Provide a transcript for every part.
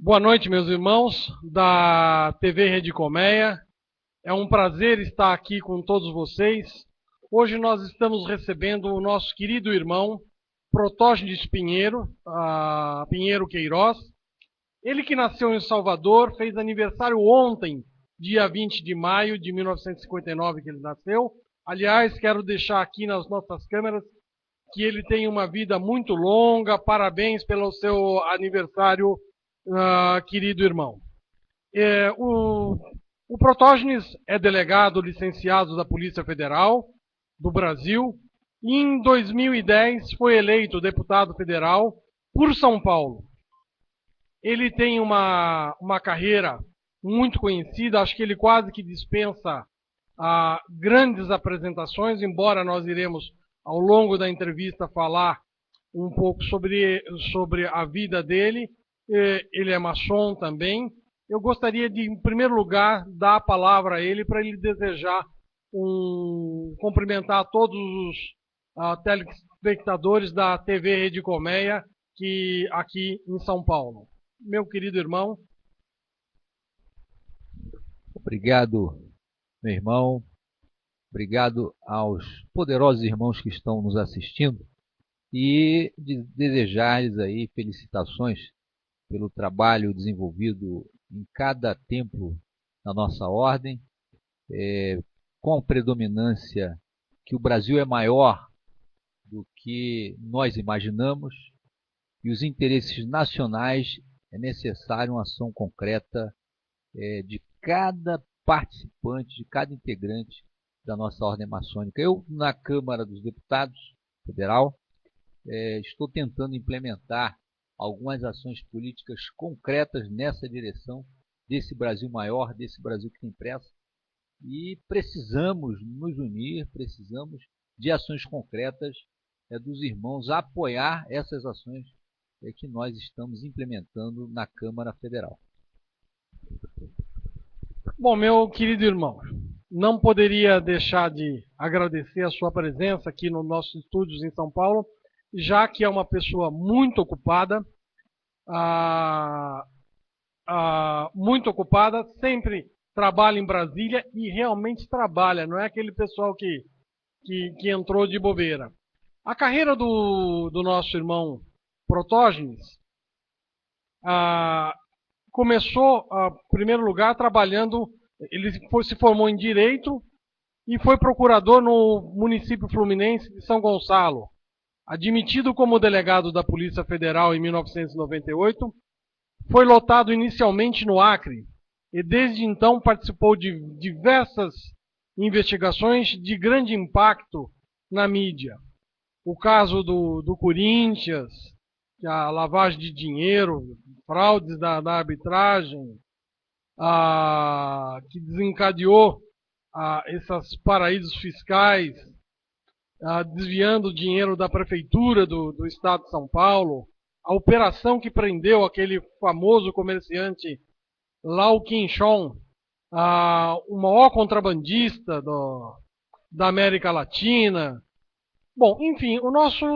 Boa noite, meus irmãos da TV Rede Colmeia. É um prazer estar aqui com todos vocês. Hoje nós estamos recebendo o nosso querido irmão Protógenes Pinheiro, Pinheiro Queiroz. Ele que nasceu em Salvador, fez aniversário ontem, dia 20 de maio de 1959 que ele nasceu. Aliás, quero deixar aqui nas nossas câmeras que ele tem uma vida muito longa. Parabéns pelo seu aniversário, querido irmão. O Protógenes é delegado licenciado da Polícia Federal do Brasil e em 2010 foi eleito deputado federal por São Paulo. Ele tem uma carreira muito conhecida, acho que ele quase que dispensa grandes apresentações, embora nós iremos ao longo da entrevista falar um pouco sobre a vida dele. Ele é maçom também. Eu gostaria de, em primeiro lugar, dar a palavra a ele para ele desejar cumprimentar todos os telespectadores da TV Rede Colmeia aqui em São Paulo. Meu querido irmão. Obrigado, meu irmão. Obrigado aos poderosos irmãos que estão nos assistindo e desejar-lhes aí felicitações pelo trabalho desenvolvido em cada templo da nossa ordem, com a predominância que o Brasil é maior do que nós imaginamos e os interesses nacionais é necessário uma ação concreta de cada participante, de cada integrante da nossa ordem maçônica. Eu, na Câmara dos Deputados Federal, estou tentando implementar algumas ações políticas concretas nessa direção desse Brasil maior, desse Brasil que tem pressa, e precisamos nos unir, precisamos de ações concretas dos irmãos apoiar essas ações que nós estamos implementando na Câmara Federal. Bom, meu querido irmão, não poderia deixar de agradecer a sua presença aqui nos nossos estúdios em São Paulo, já que é uma pessoa muito ocupada, sempre trabalha em Brasília e realmente trabalha, não é aquele pessoal que entrou de bobeira. A carreira do nosso irmão Protógenes começou, em primeiro lugar, trabalhando. Ele se formou em Direito e foi procurador no município fluminense de São Gonçalo. Admitido como delegado da Polícia Federal em 1998, foi lotado inicialmente no Acre e desde então participou de diversas investigações de grande impacto na mídia. O caso do Corinthians, a lavagem de dinheiro, fraudes da arbitragem, que desencadeou esses paraísos fiscais, desviando o dinheiro da prefeitura do estado de São Paulo, a operação que prendeu aquele famoso comerciante Lau Quinchon, o maior contrabandista da América Latina. Bom, enfim, o nosso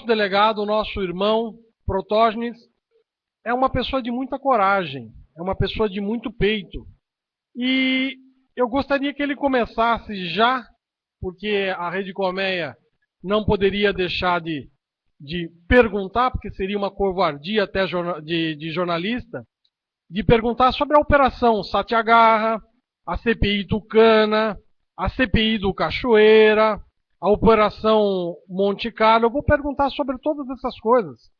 delegado, o nosso irmão Protógenes, é uma pessoa de muita coragem, é uma pessoa de muito peito. E eu gostaria que ele começasse já, porque a Rede Colmeia não poderia deixar de perguntar, porque seria uma covardia até de jornalista, de perguntar sobre a Operação Satyagraha, a CPI Tucana, a CPI do Cachoeira, a Operação Monte Carlo. Eu vou perguntar sobre todas essas coisas,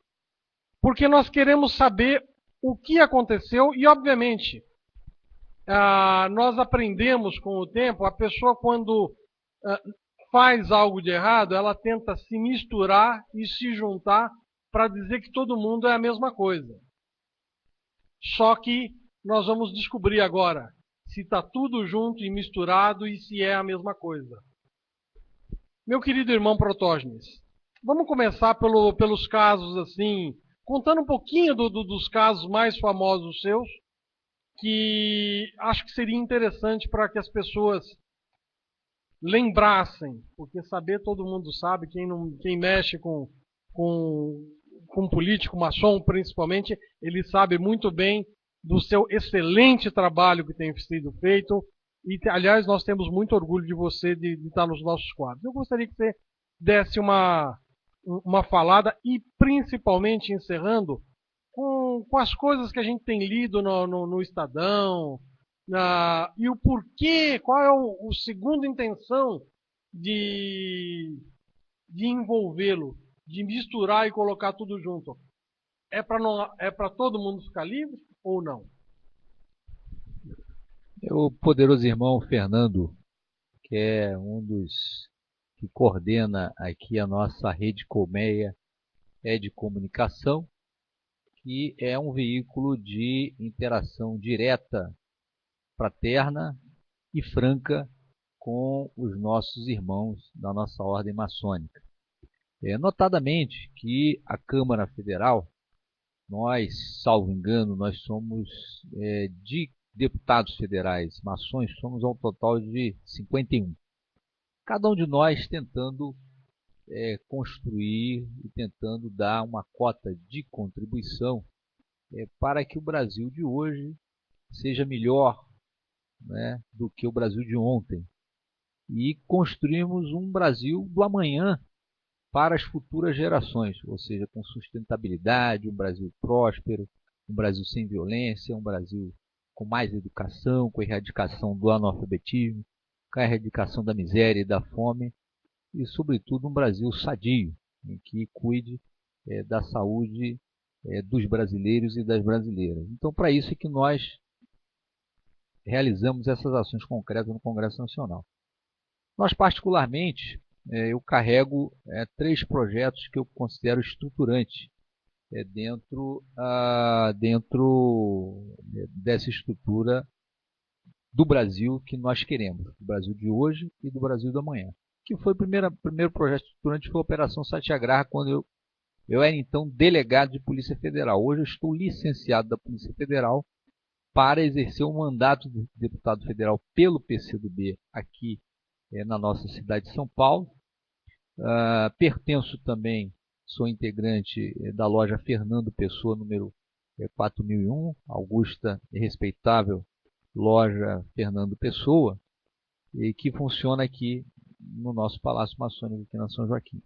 porque nós queremos saber o que aconteceu e, obviamente, nós aprendemos com o tempo, a pessoa quando faz algo de errado, ela tenta se misturar e se juntar para dizer que todo mundo é a mesma coisa. Só que nós vamos descobrir agora se está tudo junto e misturado e se é a mesma coisa. Meu querido irmão Protógenes, vamos começar pelos casos assim, contando um pouquinho dos casos mais famosos seus, que acho que seria interessante para que as pessoas lembrassem, porque saber todo mundo sabe, quem mexe com como político, maçom principalmente, ele sabe muito bem do seu excelente trabalho que tem sido feito. E, aliás, nós temos muito orgulho de você de estar nos nossos quadros. Eu gostaria que você desse uma falada e, principalmente, encerrando com as coisas que a gente tem lido no Estadão, e o porquê, qual é o segundo intenção de envolvê-lo, de misturar e colocar tudo junto. É para todo mundo ficar livre ou não? O poderoso irmão Fernando, que é um dos que coordena aqui a nossa rede Colmeia, é de comunicação, que é um veículo de interação direta, fraterna e franca com os nossos irmãos da nossa ordem maçônica. Notadamente que a Câmara Federal, nós, salvo engano, nós somos de deputados federais, maçons, somos ao total de 51. Cada um de nós tentando construir e tentando dar uma cota de contribuição para que o Brasil de hoje seja melhor, né, do que o Brasil de ontem. E construirmos um Brasil do amanhã para as futuras gerações, ou seja, com sustentabilidade, um Brasil próspero, um Brasil sem violência, um Brasil com mais educação, com a erradicação do analfabetismo, com a erradicação da miséria e da fome, e, sobretudo, um Brasil sadio, em que cuide da saúde dos brasileiros e das brasileiras. Então, para isso é que nós realizamos essas ações concretas no Congresso Nacional. Nós, particularmente, eu carrego 3 projetos que eu considero estruturantes dentro dessa estrutura do Brasil que nós queremos, do Brasil de hoje e do Brasil do amanhã. Que foi o primeiro projeto estruturante, foi a Operação Satyagraha, quando eu era então delegado de Polícia Federal. Hoje eu estou licenciado da Polícia Federal para exercer o mandato de deputado federal pelo PCdoB aqui na nossa cidade de São Paulo. Pertenço também, sou integrante da loja Fernando Pessoa, número 4001, augusta e respeitável loja Fernando Pessoa, e que funciona aqui no nosso Palácio Maçônico aqui na São Joaquim,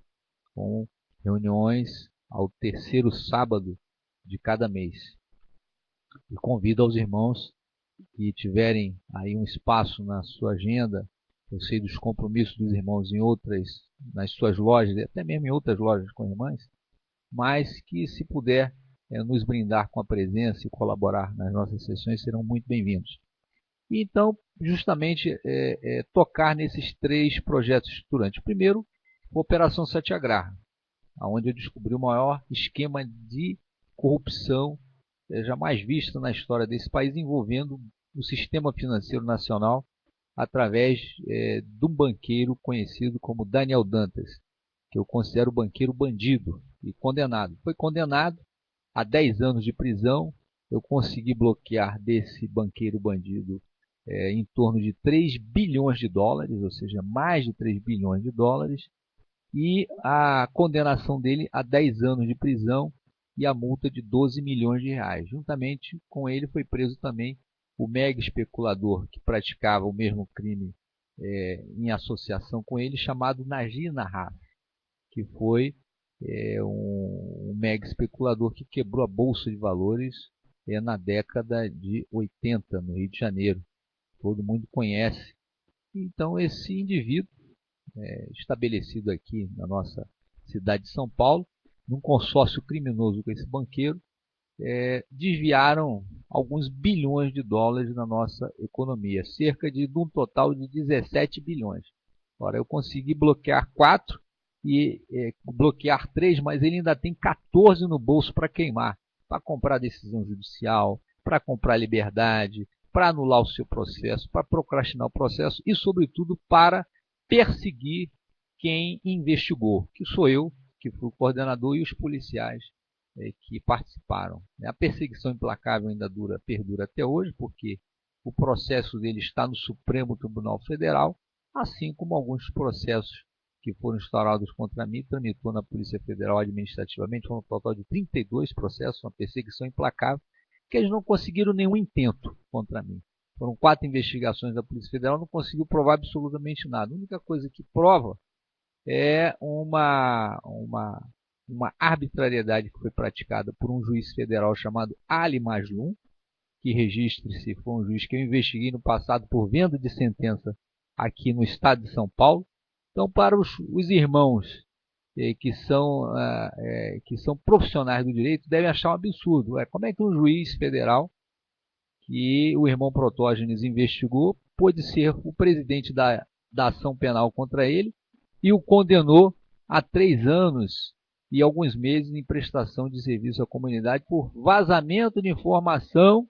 com reuniões ao 3º sábado de cada mês. E convido aos irmãos que tiverem aí um espaço na sua agenda, eu sei dos compromissos dos irmãos nas suas lojas, até mesmo em outras lojas com irmãs, mas que, se puder nos brindar com a presença e colaborar nas nossas sessões, serão muito bem-vindos. E então, justamente, tocar nesses 3 projetos estruturantes. Primeiro, a Operação Satyagraha, onde eu descobri o maior esquema de corrupção jamais visto na história desse país, envolvendo o sistema financeiro nacional através de um banqueiro conhecido como Daniel Dantas, que eu considero banqueiro bandido e condenado. Foi condenado a 10 anos de prisão. Eu consegui bloquear desse banqueiro bandido em torno de 3 bilhões de dólares, ou seja, mais de 3 bilhões de dólares, e a condenação dele a 10 anos de prisão e a multa de 12 milhões de reais. Juntamente com ele foi preso também o mega especulador que praticava o mesmo crime em associação com ele, chamado Najib Nahar, que foi um mega especulador que quebrou a Bolsa de Valores na década de 80, no Rio de Janeiro. Todo mundo conhece. Então, esse indivíduo, estabelecido aqui na nossa cidade de São Paulo, num consórcio criminoso com esse banqueiro, desviaram alguns bilhões de dólares na nossa economia, cerca de um total de 17 bilhões. Agora, eu consegui bloquear 4 e bloquear 3, mas ele ainda tem 14 no bolso para queimar, para comprar decisão judicial, para comprar liberdade, para anular o seu processo, para procrastinar o processo e, sobretudo, para perseguir quem investigou, que sou eu, que fui o coordenador, e os policiais que participaram. A perseguição implacável ainda perdura até hoje, porque o processo dele está no Supremo Tribunal Federal, assim como alguns processos que foram instaurados contra mim, tramitou na Polícia Federal administrativamente, foram um total de 32 processos, uma perseguição implacável, que eles não conseguiram nenhum intento contra mim. Foram 4 investigações da Polícia Federal, não conseguiu provar absolutamente nada. A única coisa que prova é uma arbitrariedade que foi praticada por um juiz federal chamado Ali Mazlum, que registre-se, foi um juiz que eu investiguei no passado por venda de sentença aqui no estado de São Paulo. Então, para os irmãos que são profissionais do direito, devem achar um absurdo. Como é que um juiz federal, que o irmão Protógenes investigou, pôde ser o presidente da ação penal contra ele e o condenou a 3 anos e alguns meses em prestação de serviço à comunidade por vazamento de informação,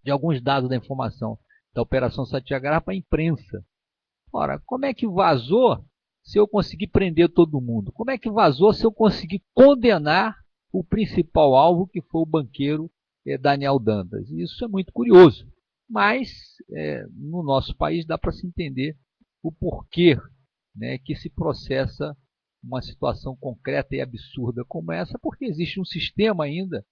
de alguns dados da informação da Operação Satyagraha para a imprensa. Ora, como é que vazou se eu conseguir prender todo mundo? Como é que vazou se eu conseguir condenar o principal alvo, que foi o banqueiro Daniel Dantas? Isso é muito curioso, mas no nosso país dá para se entender o porquê, né, que se processa uma situação concreta e absurda como essa, porque existe um sistema ainda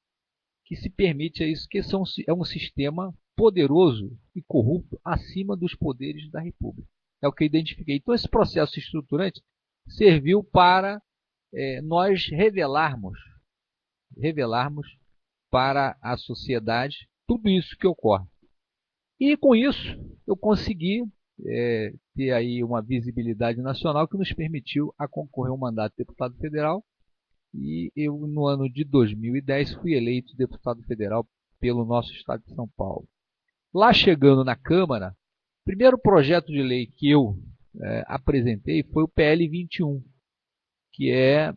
que se permite a isso, que é um sistema poderoso e corrupto acima dos poderes da República. É o que eu identifiquei. Então, esse processo estruturante serviu para nós revelarmos para a sociedade tudo isso que ocorre. E com isso, eu consegui ter aí uma visibilidade nacional que nos permitiu a concorrer ao mandato de deputado federal. E eu, no ano de 2010, fui eleito deputado federal pelo nosso estado de São Paulo. Lá chegando na Câmara, o primeiro projeto de lei que eu apresentei foi o PL 21, que é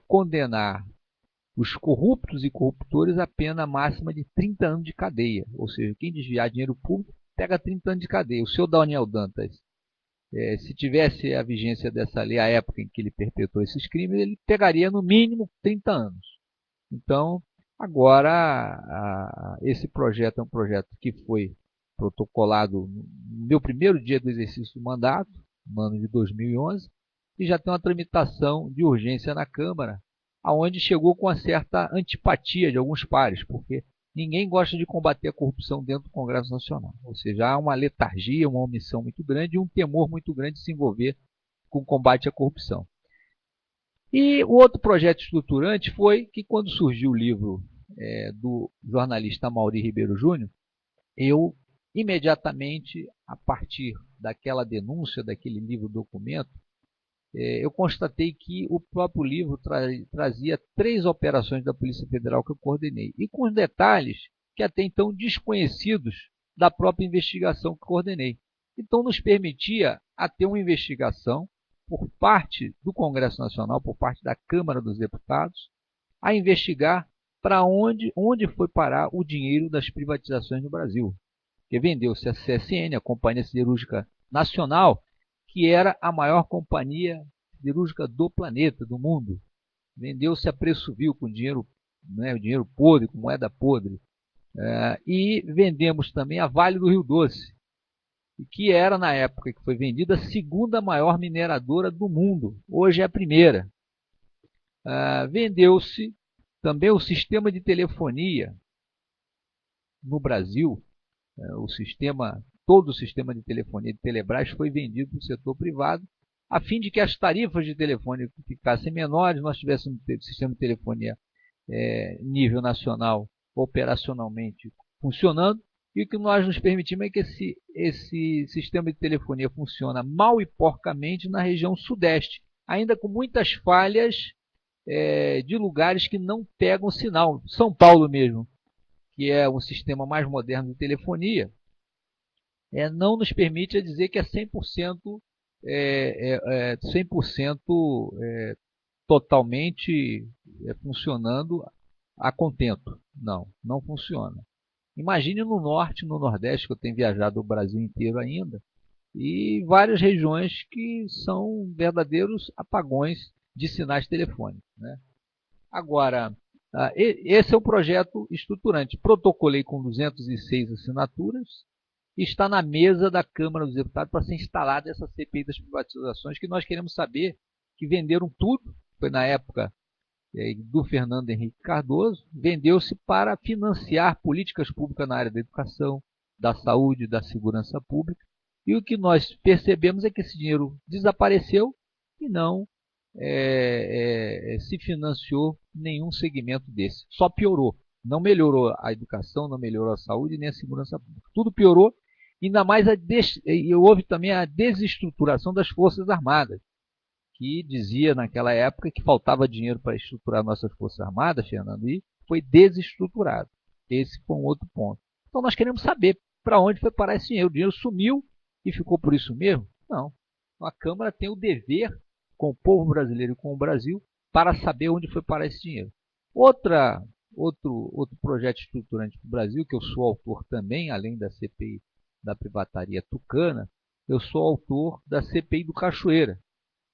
condenar os corruptos e corruptores a pena máxima de 30 anos de cadeia. Ou seja, quem desviar dinheiro público pega 30 anos de cadeia. O senhor Daniel Dantas, se tivesse a vigência dessa lei à época em que ele perpetrou esses crimes, ele pegaria no mínimo 30 anos. Então, agora, esse projeto é um projeto que foi protocolado no meu primeiro dia do exercício do mandato, no ano de 2011, e já tem uma tramitação de urgência na Câmara, aonde chegou com uma certa antipatia de alguns pares, porque ninguém gosta de combater a corrupção dentro do Congresso Nacional. Ou seja, há uma letargia, uma omissão muito grande e um temor muito grande de se envolver com o combate à corrupção. E o outro projeto estruturante foi que, quando surgiu o livro do jornalista Amaury Ribeiro Júnior, eu imediatamente, a partir daquela denúncia, daquele livro-documento, eu constatei que o próprio livro trazia 3 operações da Polícia Federal que eu coordenei, e com os detalhes que até então desconhecidos da própria investigação que coordenei. Então nos permitia a ter uma investigação por parte do Congresso Nacional, por parte da Câmara dos Deputados, a investigar para onde foi parar o dinheiro das privatizações no Brasil. Porque vendeu-se a CSN, a Companhia Siderúrgica Nacional, que era a maior companhia siderúrgica do planeta, do mundo. Vendeu-se a preço vil, com dinheiro, o dinheiro podre, com moeda podre. E vendemos também a Vale do Rio Doce, que era, na época que foi vendida, a 2ª maior mineradora do mundo. Hoje é a primeira. Vendeu-se também o sistema de telefonia no Brasil. Todo o sistema de telefonia de Telebrás foi vendido para o setor privado, a fim de que as tarifas de telefone ficassem menores, nós tivéssemos um sistema de telefonia nível nacional operacionalmente funcionando, e o que nós nos permitimos é que esse sistema de telefonia funciona mal e porcamente na região sudeste, ainda com muitas falhas de lugares que não pegam sinal. São Paulo mesmo, que é o sistema mais moderno de telefonia, não nos permite dizer que é 100%, 100% totalmente funcionando a contento. Não funciona. Imagine no norte, no nordeste, que eu tenho viajado o Brasil inteiro ainda, e várias regiões que são verdadeiros apagões de sinais telefônicos, né? Agora, esse é o projeto estruturante. Protocolei com 206 assinaturas, e está na mesa da Câmara dos Deputados para ser instalada essa CPI das privatizações, que nós queremos saber que venderam tudo, foi na época do Fernando Henrique Cardoso, vendeu-se para financiar políticas públicas na área da educação, da saúde, da segurança pública, e o que nós percebemos é que esse dinheiro desapareceu e não se financiou nenhum segmento desse. Só piorou. Não melhorou a educação, não melhorou a saúde, nem a segurança pública. Tudo piorou. Ainda mais houve também a desestruturação das Forças Armadas, que dizia naquela época que faltava dinheiro para estruturar nossas Forças Armadas, Fernando, e foi desestruturado. Esse foi um outro ponto. Então nós queremos saber para onde foi parar esse dinheiro. O dinheiro sumiu e ficou por isso mesmo? Não. Então, a Câmara tem o dever com o povo brasileiro e com o Brasil para saber onde foi parar esse dinheiro. Outro projeto estruturante para o Brasil, que eu sou autor também, além da CPI da privataria tucana, eu sou autor da CPI do Cachoeira,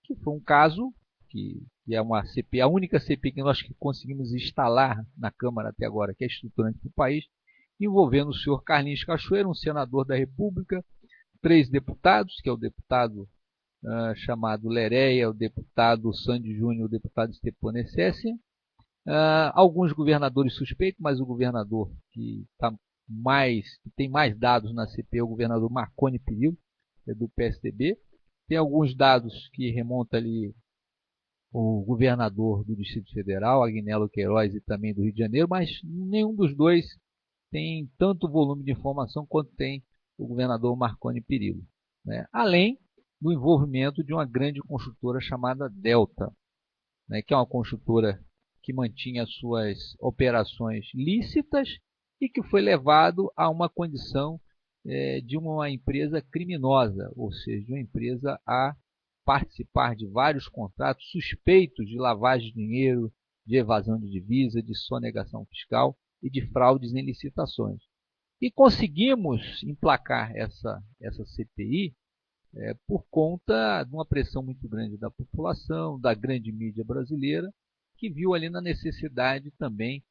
que foi um caso que é uma CPI, a única CPI que nós conseguimos instalar na Câmara até agora, que é estruturante para o país, envolvendo o senhor Carlinhos Cachoeira, um senador da República, 3 deputados, que é o deputado chamado Lereia, o deputado Sandy Júnior, o deputado Stepone Sessia, alguns governadores suspeitos, mas o governador que tem mais dados na CPI é o governador Marconi Perillo, do PSDB. Tem alguns dados que remontam ali o governador do Distrito Federal, Agnello Queiroz, e também do Rio de Janeiro, mas nenhum dos dois tem tanto volume de informação quanto tem o governador Marconi Perillo, né? Além do envolvimento de uma grande construtora chamada Delta, né, que é uma construtora que mantinha suas operações lícitas e que foi levado a uma condição de uma empresa criminosa, ou seja, de uma empresa a participar de vários contratos suspeitos de lavagem de dinheiro, de evasão de divisa, de sonegação fiscal e de fraudes em licitações. E conseguimos emplacar essa CPI por conta de uma pressão muito grande da população, da grande mídia brasileira, que viu ali na necessidade também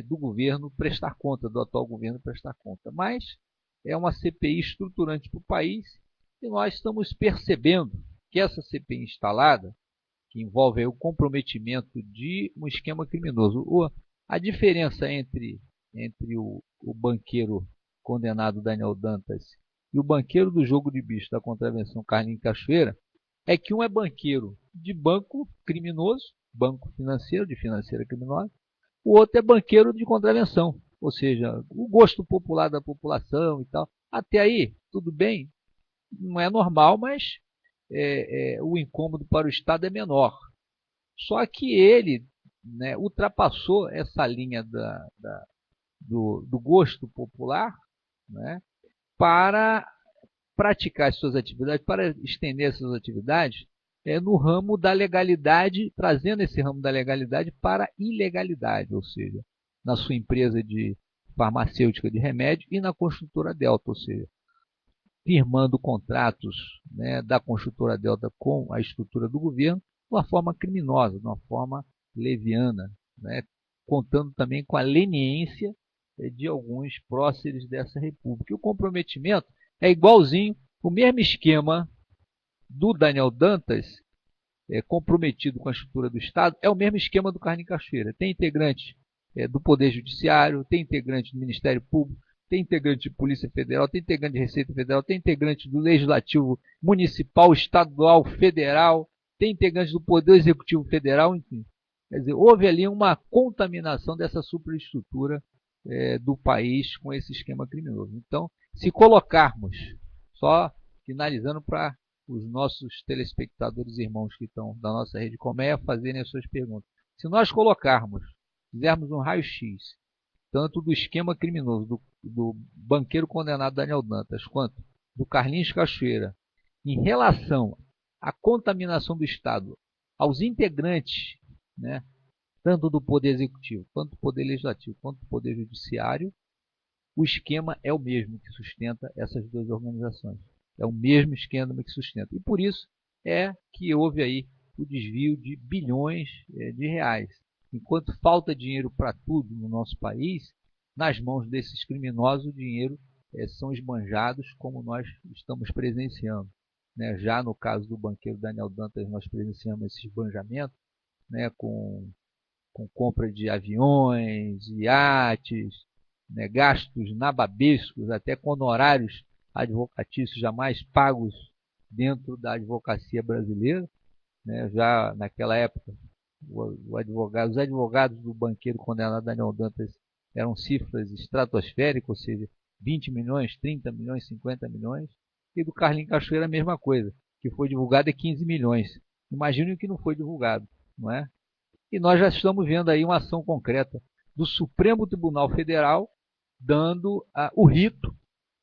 do governo prestar conta, do atual governo prestar conta. Mas é uma CPI estruturante para o país e nós estamos percebendo que essa CPI instalada, que envolve o comprometimento de um esquema criminoso, a diferença entre o banqueiro condenado Daniel Dantas e o banqueiro do jogo de bicho da contravenção Carlinhos Cachoeira é que um é banqueiro de banco criminoso, banco financeiro, de financeira criminosa, o outro é banqueiro de contravenção, ou seja, o gosto popular da população e tal. Até aí, tudo bem, não é normal, mas o incômodo para o Estado é menor. Só que ele, né, ultrapassou essa linha do gosto popular, né, para praticar as suas atividades, para estender as suas atividades no ramo da legalidade, trazendo esse ramo da legalidade para a ilegalidade, ou seja, na sua empresa de farmacêutica de remédio e na construtora Delta, ou seja, firmando contratos, né, da construtora Delta com a estrutura do governo de uma forma criminosa, de uma forma leviana, né, contando também com a leniência de alguns próceres dessa república. E o comprometimento é igualzinho, o mesmo esquema do Daniel Dantas, comprometido com a estrutura do Estado, é o mesmo esquema do Carlinhos Cachoeira. Tem integrante do Poder Judiciário, tem integrante do Ministério Público, tem integrante de Polícia Federal, tem integrante de Receita Federal, tem integrante do Legislativo Municipal, Estadual, Federal, tem integrante do Poder Executivo Federal, enfim. Quer dizer, houve ali uma contaminação dessa superestrutura do país com esse esquema criminoso. Então, se colocarmos, só finalizando para os nossos telespectadores e irmãos que estão da nossa rede Colmeia fazerem as suas perguntas. Se nós fizermos um raio-x, tanto do esquema criminoso do banqueiro condenado Daniel Dantas, quanto do Carlinhos Cachoeira, em relação à contaminação do Estado aos integrantes, né, tanto do Poder Executivo, quanto do Poder Legislativo, quanto do Poder Judiciário, o esquema é o mesmo que sustenta essas duas organizações. É o mesmo esquema que sustenta. E por isso é que houve aí o desvio de bilhões de reais. Enquanto falta dinheiro para tudo no nosso país, nas mãos desses criminosos o dinheiro são esbanjados como nós estamos presenciando. Né? Já no caso do banqueiro Daniel Dantas, nós presenciamos esse esbanjamento, né, com compra de aviões, iates, né, gastos nababescos, até com honorários advocatícios jamais pagos dentro da advocacia brasileira. Né? Já naquela época, os advogados do banqueiro condenado Daniel Dantas eram cifras estratosféricas, ou seja, 20 milhões, 30 milhões, 50 milhões, e do Carlinhos Cachoeira a mesma coisa, que foi divulgado é 15 milhões. Imaginem o que não foi divulgado, não é? E nós já estamos vendo aí uma ação concreta do Supremo Tribunal Federal dando o rito,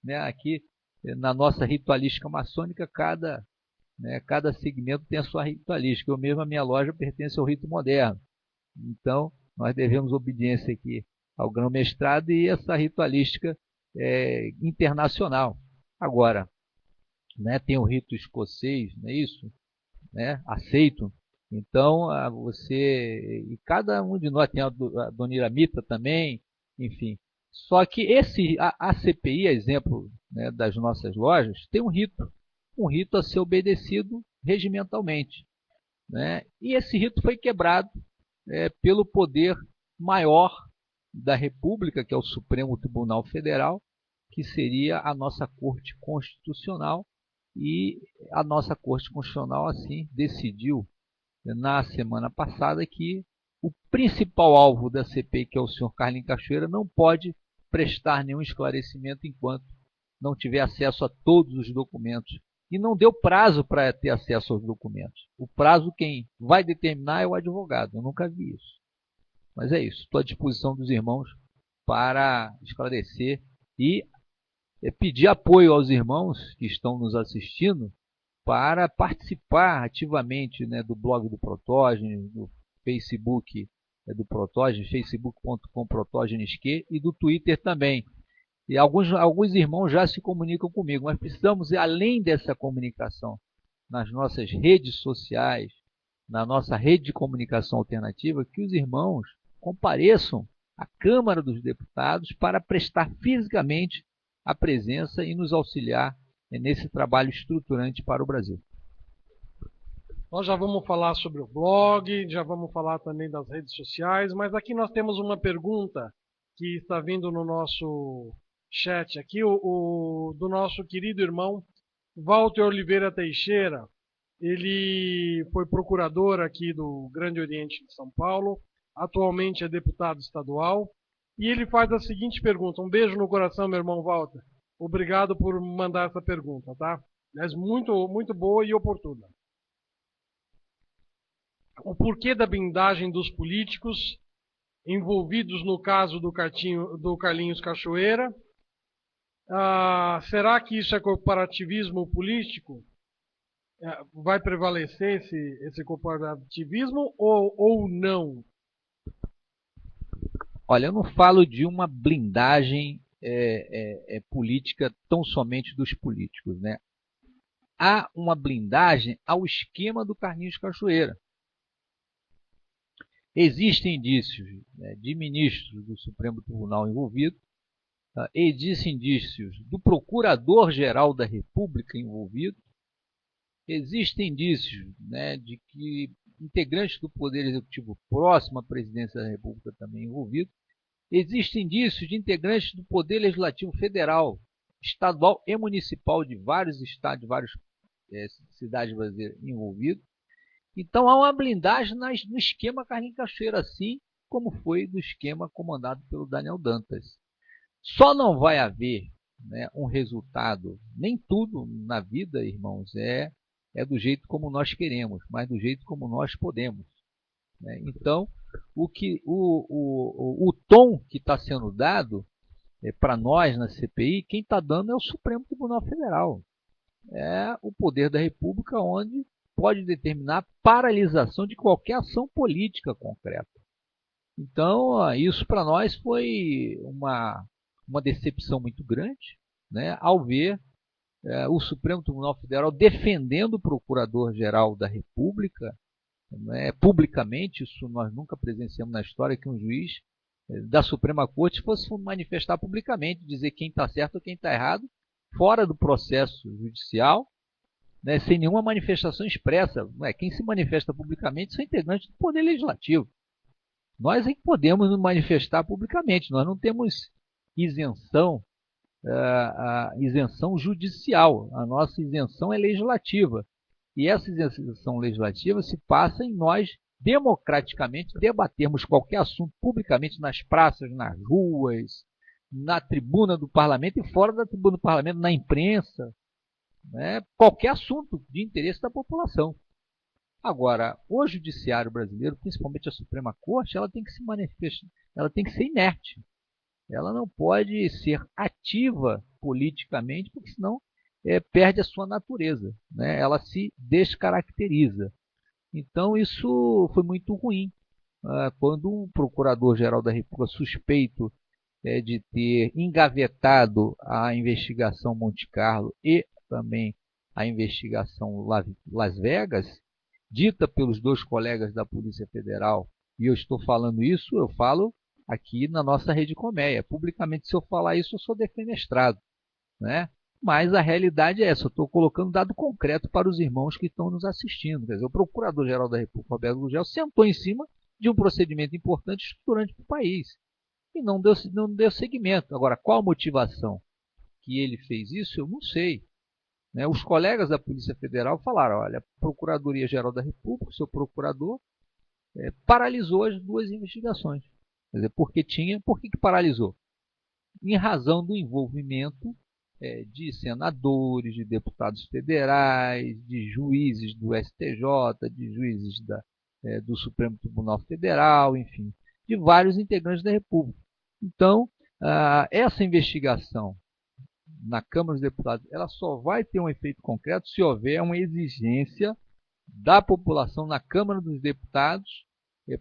né? Aqui na nossa ritualística maçônica, cada segmento tem a sua ritualística. Eu mesmo, a minha loja pertence ao rito moderno. Então, nós devemos obediência aqui ao grão-mestrado e essa ritualística internacional. Agora, né, tem o rito escocês, não é isso? Né, aceito. Então, e cada um de nós tem a Dona Iramita também, enfim. Só que a CPI, exemplo, né, das nossas lojas, tem um rito a ser obedecido regimentalmente. Né? E esse rito foi quebrado pelo poder maior da República, que é o Supremo Tribunal Federal, que seria a nossa Corte Constitucional, e a nossa Corte Constitucional, assim, decidiu na semana passada que o principal alvo da CPI, que é o senhor Carlinhos Cachoeira, não pode prestar nenhum esclarecimento enquanto não tiver acesso a todos os documentos. E não deu prazo para ter acesso aos documentos. O prazo quem vai determinar é o advogado. Eu nunca vi isso. Mas é isso. Estou à disposição dos irmãos para esclarecer e pedir apoio aos irmãos que estão nos assistindo para participar ativamente, né, do blog do Protógenes, do Facebook do Protógenes, facebook.com/protogenesq, e do Twitter também. E alguns irmãos já se comunicam comigo, mas precisamos ir além dessa comunicação nas nossas redes sociais, na nossa rede de comunicação alternativa, que os irmãos compareçam à Câmara dos Deputados para prestar fisicamente a presença e nos auxiliar nesse trabalho estruturante para o Brasil. Nós já vamos falar sobre o blog, já vamos falar também das redes sociais, mas aqui nós temos uma pergunta que está vindo no nosso chat aqui, do nosso querido irmão Walter Oliveira Teixeira. Ele foi procurador aqui do Grande Oriente de São Paulo, atualmente é deputado estadual, e ele faz a seguinte pergunta. Um beijo no coração, meu irmão Walter. Obrigado por mandar essa pergunta, tá? Mas muito, muito boa e oportuna. O porquê da blindagem dos políticos envolvidos no caso do Carlinhos Cachoeira? Será que isso é corporativismo político? Vai prevalecer esse corporativismo ou não? Olha, eu não falo de uma blindagem política tão somente dos políticos, né? Há uma blindagem ao esquema do Carlinhos Cachoeira. Existem indícios, né, de ministros do Supremo Tribunal envolvidos, existem indícios do Procurador-Geral da República envolvido, existem indícios, né, de que integrantes do Poder Executivo próximo à presidência da República também envolvidos, existem indícios de integrantes do Poder Legislativo Federal, estadual e municipal de vários estados, de várias cidades brasileiras envolvidos. Então há uma blindagem no esquema Carlinhos Cachoeira, assim como foi do esquema comandado pelo Daniel Dantas. Só não vai haver, né, um resultado, nem tudo na vida, irmãos, é do jeito como nós queremos, mas do jeito como nós podemos. Né? Então, o tom que está sendo dado para nós na CPI, quem está dando é o Supremo Tribunal Federal. É o poder da República, onde pode determinar a paralisação de qualquer ação política concreta. Então, isso para nós foi uma decepção muito grande, né, ao ver o Supremo Tribunal Federal defendendo o Procurador-Geral da República, né, publicamente. Isso nós nunca presenciamos na história, que um juiz da Suprema Corte fosse manifestar publicamente, dizer quem está certo ou quem está errado, fora do processo judicial, né, sem nenhuma manifestação expressa. Quem se manifesta publicamente são integrantes do Poder Legislativo. Nós é que podemos nos manifestar publicamente, nós não temos isenção, isenção judicial, a nossa isenção é legislativa. E essa isenção legislativa se passa em nós democraticamente debatermos qualquer assunto publicamente nas praças, nas ruas, na tribuna do parlamento e fora da tribuna do parlamento, na imprensa, né? Qualquer assunto de interesse da população. Agora, o judiciário brasileiro, principalmente a Suprema Corte, ela tem que se manifestar, ela tem que ser inerte. Ela não pode ser ativa politicamente, porque senão perde a sua natureza, né? Ela se descaracteriza. Então, isso foi muito ruim. Quando um procurador-geral da República suspeito de ter engavetado a investigação Monte Carlo e também a investigação Las Vegas, dita pelos dois colegas da Polícia Federal, e eu estou falando isso, eu falo aqui na nossa Rede Colmeia. Publicamente, se eu falar isso, eu sou defenestrado, né? Mas a realidade é essa, eu estou colocando dado concreto para os irmãos que estão nos assistindo. Quer dizer, o Procurador-Geral da República, Roberto Gugel, sentou em cima de um procedimento importante e estruturante para o país e não deu seguimento. Agora, qual a motivação que ele fez isso, eu não sei. Né? Os colegas da Polícia Federal falaram, olha, a Procuradoria-Geral da República, o seu procurador, paralisou as duas investigações. Quer dizer, por que paralisou? Em razão do envolvimento de senadores, de deputados federais, de juízes do STJ, de juízes do Supremo Tribunal Federal, enfim, de vários integrantes da República. Então, essa investigação na Câmara dos Deputados, ela só vai ter um efeito concreto se houver uma exigência da população na Câmara dos Deputados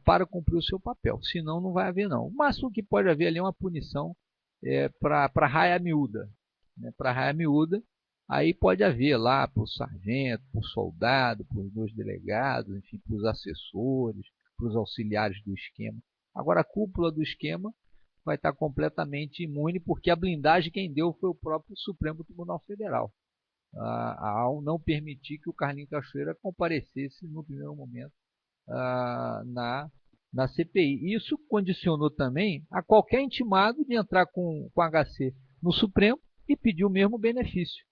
para cumprir o seu papel. Senão, não vai haver, não. O máximo que pode haver ali é uma punição para raia miúda. Né? Para raia miúda, aí pode haver lá para o sargento, para o soldado, para os dois delegados, enfim, para os assessores, para os auxiliares do esquema. Agora, a cúpula do esquema vai estar completamente imune, porque a blindagem quem deu foi o próprio Supremo Tribunal Federal, ao não permitir que o Carlinhos Cachoeira comparecesse no primeiro momento na CPI. Isso condicionou também a qualquer intimado de entrar com HC no Supremo e pedir o mesmo benefício.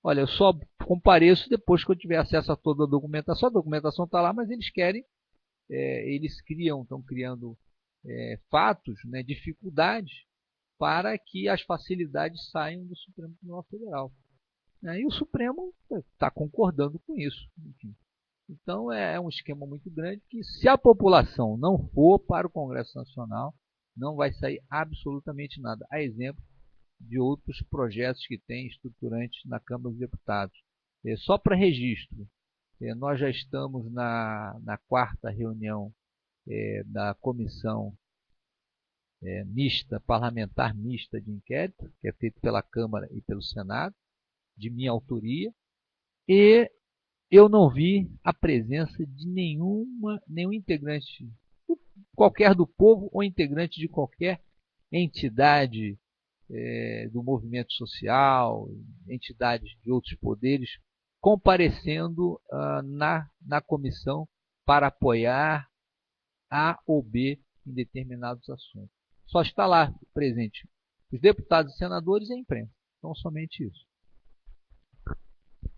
Olha, eu só compareço depois que eu tiver acesso a toda a documentação está lá, mas eles querem, estão criando fatos, né, dificuldades para que as facilidades saiam do Supremo Tribunal Federal. E o Supremo está concordando com isso. Enfim. Então é um esquema muito grande que, se a população não for para o Congresso Nacional, não vai sair absolutamente nada. A exemplo de outros projetos que tem estruturantes na Câmara dos Deputados. Só para registro, nós já estamos na quarta reunião da comissão parlamentar mista de inquérito, que é feita pela Câmara e pelo Senado, de minha autoria, e eu não vi a presença de nenhum integrante, qualquer do povo ou integrante de qualquer entidade do movimento social, entidades de outros poderes, comparecendo na comissão para apoiar A ou B em determinados assuntos. Só está lá presente os deputados e senadores e a imprensa. Então, somente isso.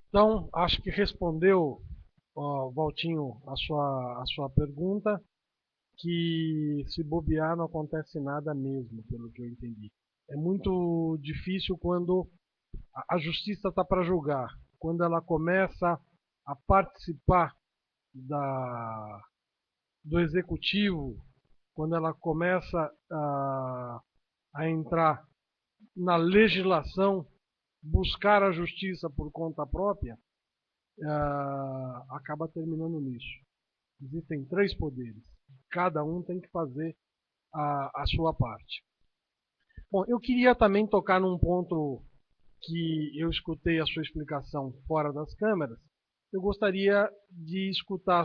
Então, acho que respondeu, Valtinho, a sua pergunta, que se bobear não acontece nada mesmo, pelo que eu entendi. É muito difícil quando a justiça está para julgar, quando ela começa a participar do executivo, quando ela começa a entrar na legislação, buscar a justiça por conta própria, acaba terminando nisso. Existem 3 poderes, cada um tem que fazer a sua parte. Bom, eu queria também tocar num ponto que eu escutei a sua explicação fora das câmeras. Eu gostaria de escutar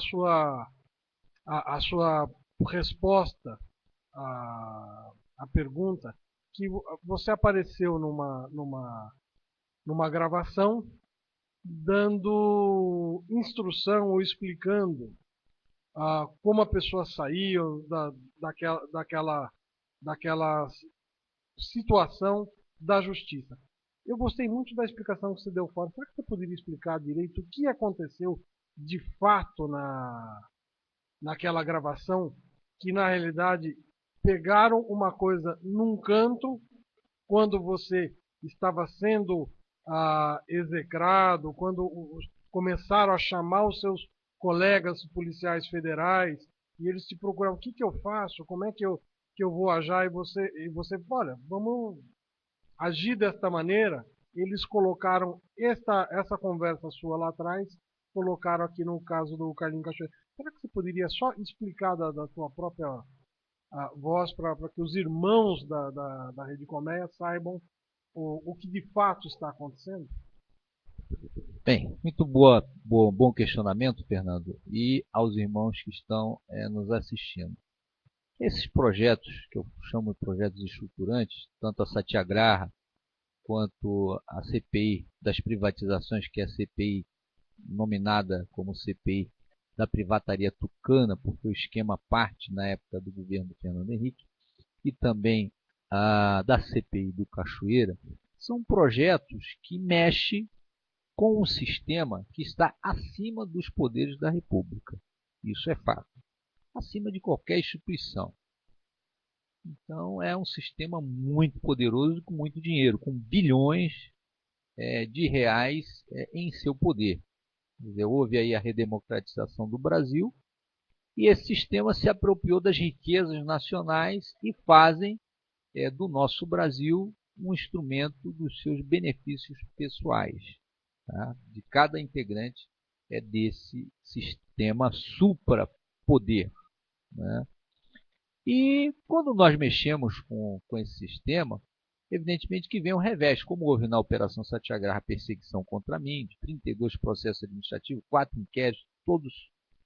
a sua resposta a pergunta, que você apareceu numa gravação dando instrução ou explicando como a pessoa saiu daquela situação da justiça. Eu gostei muito da explicação que você deu fora. Será que você poderia explicar direito o que aconteceu de fato naquela gravação, que na realidade pegaram uma coisa num canto quando você estava sendo execrado, quando começaram a chamar os seus colegas policiais federais e eles te procuravam: o que eu faço, como é que eu vou agir, e você, olha, vamos agir desta maneira. Eles colocaram essa conversa sua lá atrás, colocaram aqui no caso do Carlinhos Cachoeira. Será que você poderia só explicar da sua própria voz para que os irmãos da Rede Colmeia saibam o que de fato está acontecendo? Bem, muito bom questionamento, Fernando, e aos irmãos que estão nos assistindo. Esses projetos, que eu chamo de projetos estruturantes, tanto a Satyagraha quanto a CPI das privatizações, que é a CPI nominada como CPI da privataria tucana, porque o esquema parte na época do governo do Fernando Henrique, e também da CPI do Cachoeira, são projetos que mexem com um sistema que está acima dos poderes da República. Isso é fato. Acima de qualquer instituição. Então é um sistema muito poderoso, com muito dinheiro, com bilhões de reais em seu poder. Quer dizer, houve aí a redemocratização do Brasil e esse sistema se apropriou das riquezas nacionais e fazem do nosso Brasil um instrumento dos seus benefícios pessoais, tá? De cada integrante desse sistema suprapoder, né? E quando nós mexemos com esse sistema, evidentemente que vem um revés, como houve na Operação Satyagraha perseguição contra mim, de 32 processos administrativos, 4 inquéritos, todos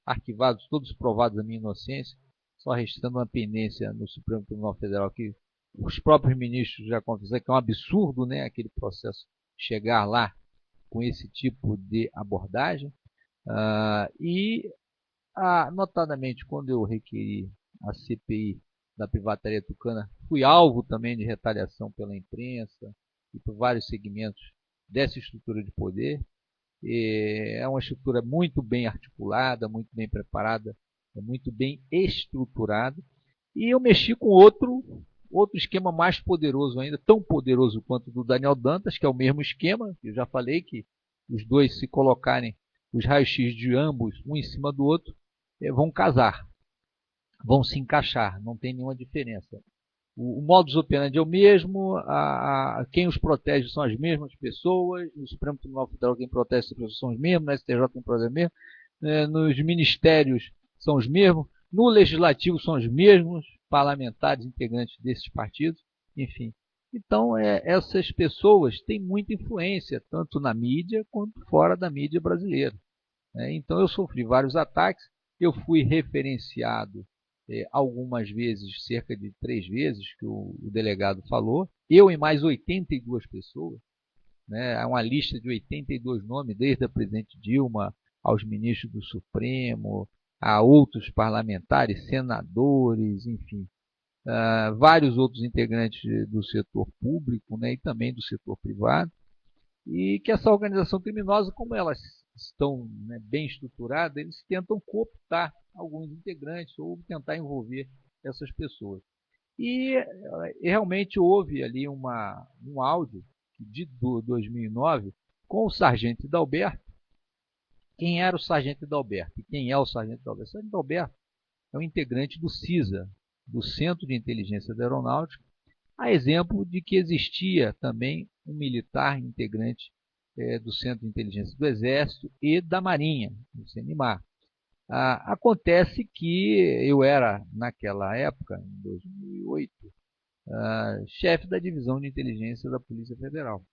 arquivados, todos provados a minha inocência, só restando uma pendência no Supremo Tribunal Federal, que os próprios ministros já confessaram que é um absurdo, né, aquele processo chegar lá com esse tipo de abordagem. Notadamente, quando eu requeri a CPI da privataria tucana, fui alvo também de retaliação pela imprensa e por vários segmentos dessa estrutura de poder. É uma estrutura muito bem articulada, muito bem preparada, muito bem estruturada. E eu mexi com outro esquema mais poderoso ainda, tão poderoso quanto o do Daniel Dantas, que é o mesmo esquema. Eu já falei que os dois, se colocarem os raios-x de ambos um em cima do outro, vão casar, vão se encaixar, não tem nenhuma diferença. O modus operandi é o mesmo, quem os protege são as mesmas pessoas, no Supremo Tribunal Federal quem protege as pessoas são os mesmos, no STJ quem protege os mesmos, nos ministérios são os mesmos, no Legislativo são os mesmos parlamentares integrantes desses partidos, enfim. Então, essas pessoas têm muita influência, tanto na mídia quanto fora da mídia brasileira. Então, eu sofri vários ataques, eu fui referenciado algumas vezes, cerca de 3 vezes, que o delegado falou, eu e mais 82 pessoas, né? Há uma lista de 82 nomes, desde a presidente Dilma aos ministros do Supremo, a outros parlamentares, senadores, enfim, vários outros integrantes do setor público, né, e também do setor privado, e que essa organização criminosa, como elas estão, né, bem estruturadas, eles tentam cooptar alguns integrantes ou tentar envolver essas pessoas. E realmente houve ali um áudio de 2009 com o Sargento Hidalberto. Quem era o Sargento Hidalberto? E quem é o Sargento Hidalberto? O Sargento Hidalberto é um integrante do CISA, do Centro de Inteligência da Aeronáutica, a exemplo de que existia também um militar integrante do Centro de Inteligência do Exército e da Marinha, do CNMAR. Acontece que eu era, naquela época, em 2008, chefe da Divisão de Inteligência da Polícia Federal.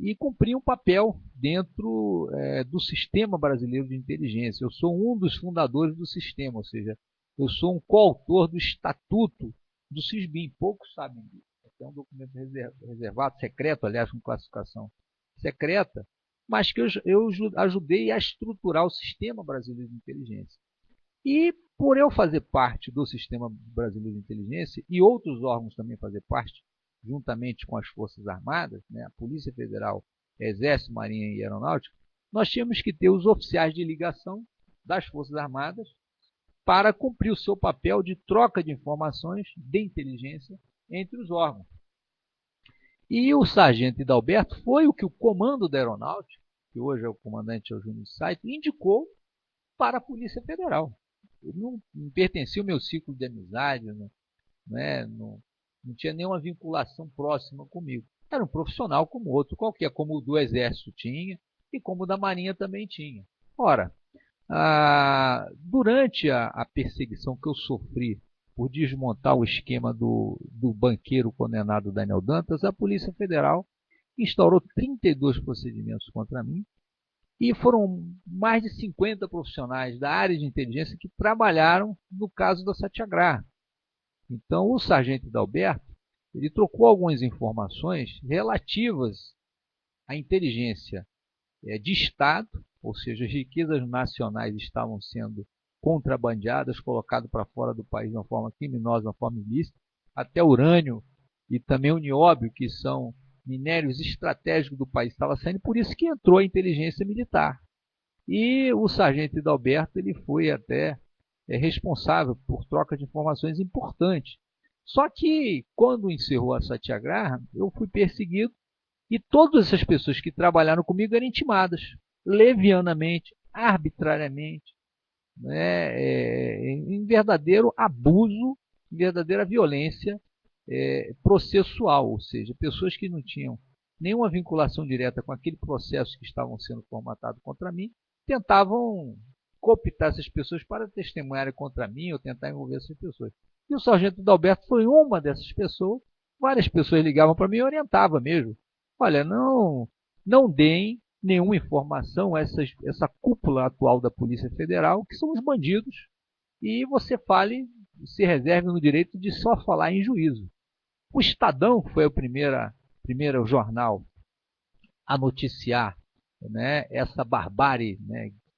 E cumpri um papel dentro do Sistema Brasileiro de Inteligência. Eu sou um dos fundadores do sistema, ou seja, eu sou um coautor do Estatuto do Sisbin. Poucos sabem disso. É um documento reservado, secreto, aliás, com classificação secreta, mas que eu ajudei a estruturar o Sistema Brasileiro de Inteligência. E por eu fazer parte do Sistema Brasileiro de Inteligência e outros órgãos também fazer parte, juntamente com as Forças Armadas, né, a Polícia Federal, Exército, Marinha e Aeronáutica, nós tínhamos que ter os oficiais de ligação das Forças Armadas para cumprir o seu papel de troca de informações de inteligência entre os órgãos. E o sargento Hidalberto foi o que o comando da Aeronáutica, que hoje é o comandante Eugênio Saito, indicou para a Polícia Federal. Ele não pertencia ao meu ciclo de amizade, não tinha nenhuma vinculação próxima comigo. Era um profissional como outro qualquer, como o do Exército tinha e como o da Marinha também tinha. Ora, durante a perseguição que eu sofri por desmontar o esquema do banqueiro condenado Daniel Dantas, a Polícia Federal instaurou 32 procedimentos contra mim e foram mais de 50 profissionais da área de inteligência que trabalharam no caso da Satyagraha. Então, o sargento Hidalberto, ele trocou algumas informações relativas à inteligência de Estado, ou seja, as riquezas nacionais estavam sendo contrabandeadas, colocadas para fora do país de uma forma criminosa, de uma forma ilícita, até urânio e também o nióbio, que são minérios estratégicos do país, estava saindo, por isso que entrou a inteligência militar. E o sargento Hidalberto ele foi até responsável por troca de informações importantes. Só que, quando encerrou a Satyagraha, eu fui perseguido e todas essas pessoas que trabalharam comigo eram intimadas, levianamente, arbitrariamente, em verdadeiro abuso, em verdadeira violência processual, ou seja, pessoas que não tinham nenhuma vinculação direta com aquele processo que estavam sendo formatado contra mim, tentavam cooptar essas pessoas para testemunharem contra mim ou tentar envolver essas pessoas. E o sargento Hidalberto foi uma dessas pessoas. Várias pessoas ligavam para mim e orientavam mesmo. Olha, não deem nenhuma informação a essa cúpula atual da Polícia Federal, que são os bandidos, e você se reserve no direito de só falar em juízo. O Estadão foi o primeiro jornal a noticiar essa barbárie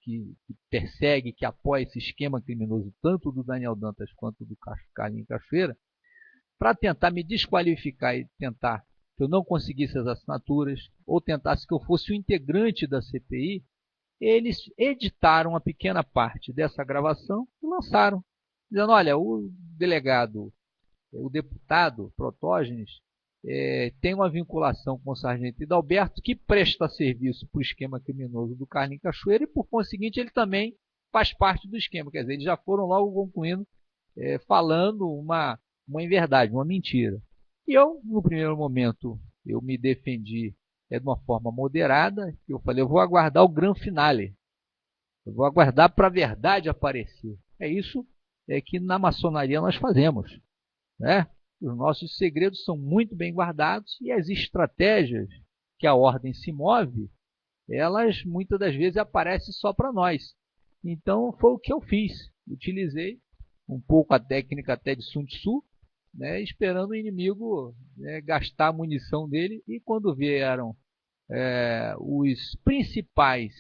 que persegue, que apoia esse esquema criminoso, tanto do Daniel Dantas quanto do Carlinhos Cachoeira, para tentar me desqualificar e tentar que eu não conseguisse as assinaturas, ou tentasse que eu fosse um integrante da CPI, eles editaram uma pequena parte dessa gravação e lançaram, dizendo, olha, o deputado Protógenes tem uma vinculação com o sargento Hidalberto, que presta serviço para o esquema criminoso do Carlinhos Cachoeira, e por conseguinte ele também faz parte do esquema. Quer dizer, eles já foram logo concluindo, falando uma inverdade, uma mentira. E eu, no primeiro momento, eu me defendi de uma forma moderada. Eu falei, eu vou aguardar o grande finale. Eu vou aguardar para a verdade aparecer. É isso que na maçonaria nós fazemos. Os nossos segredos são muito bem guardados e as estratégias que a ordem se move, elas muitas das vezes aparecem só para nós. Então foi o que eu fiz. Utilizei um pouco a técnica até de Sun Tzu, esperando o inimigo gastar a munição dele, e quando vieram os principais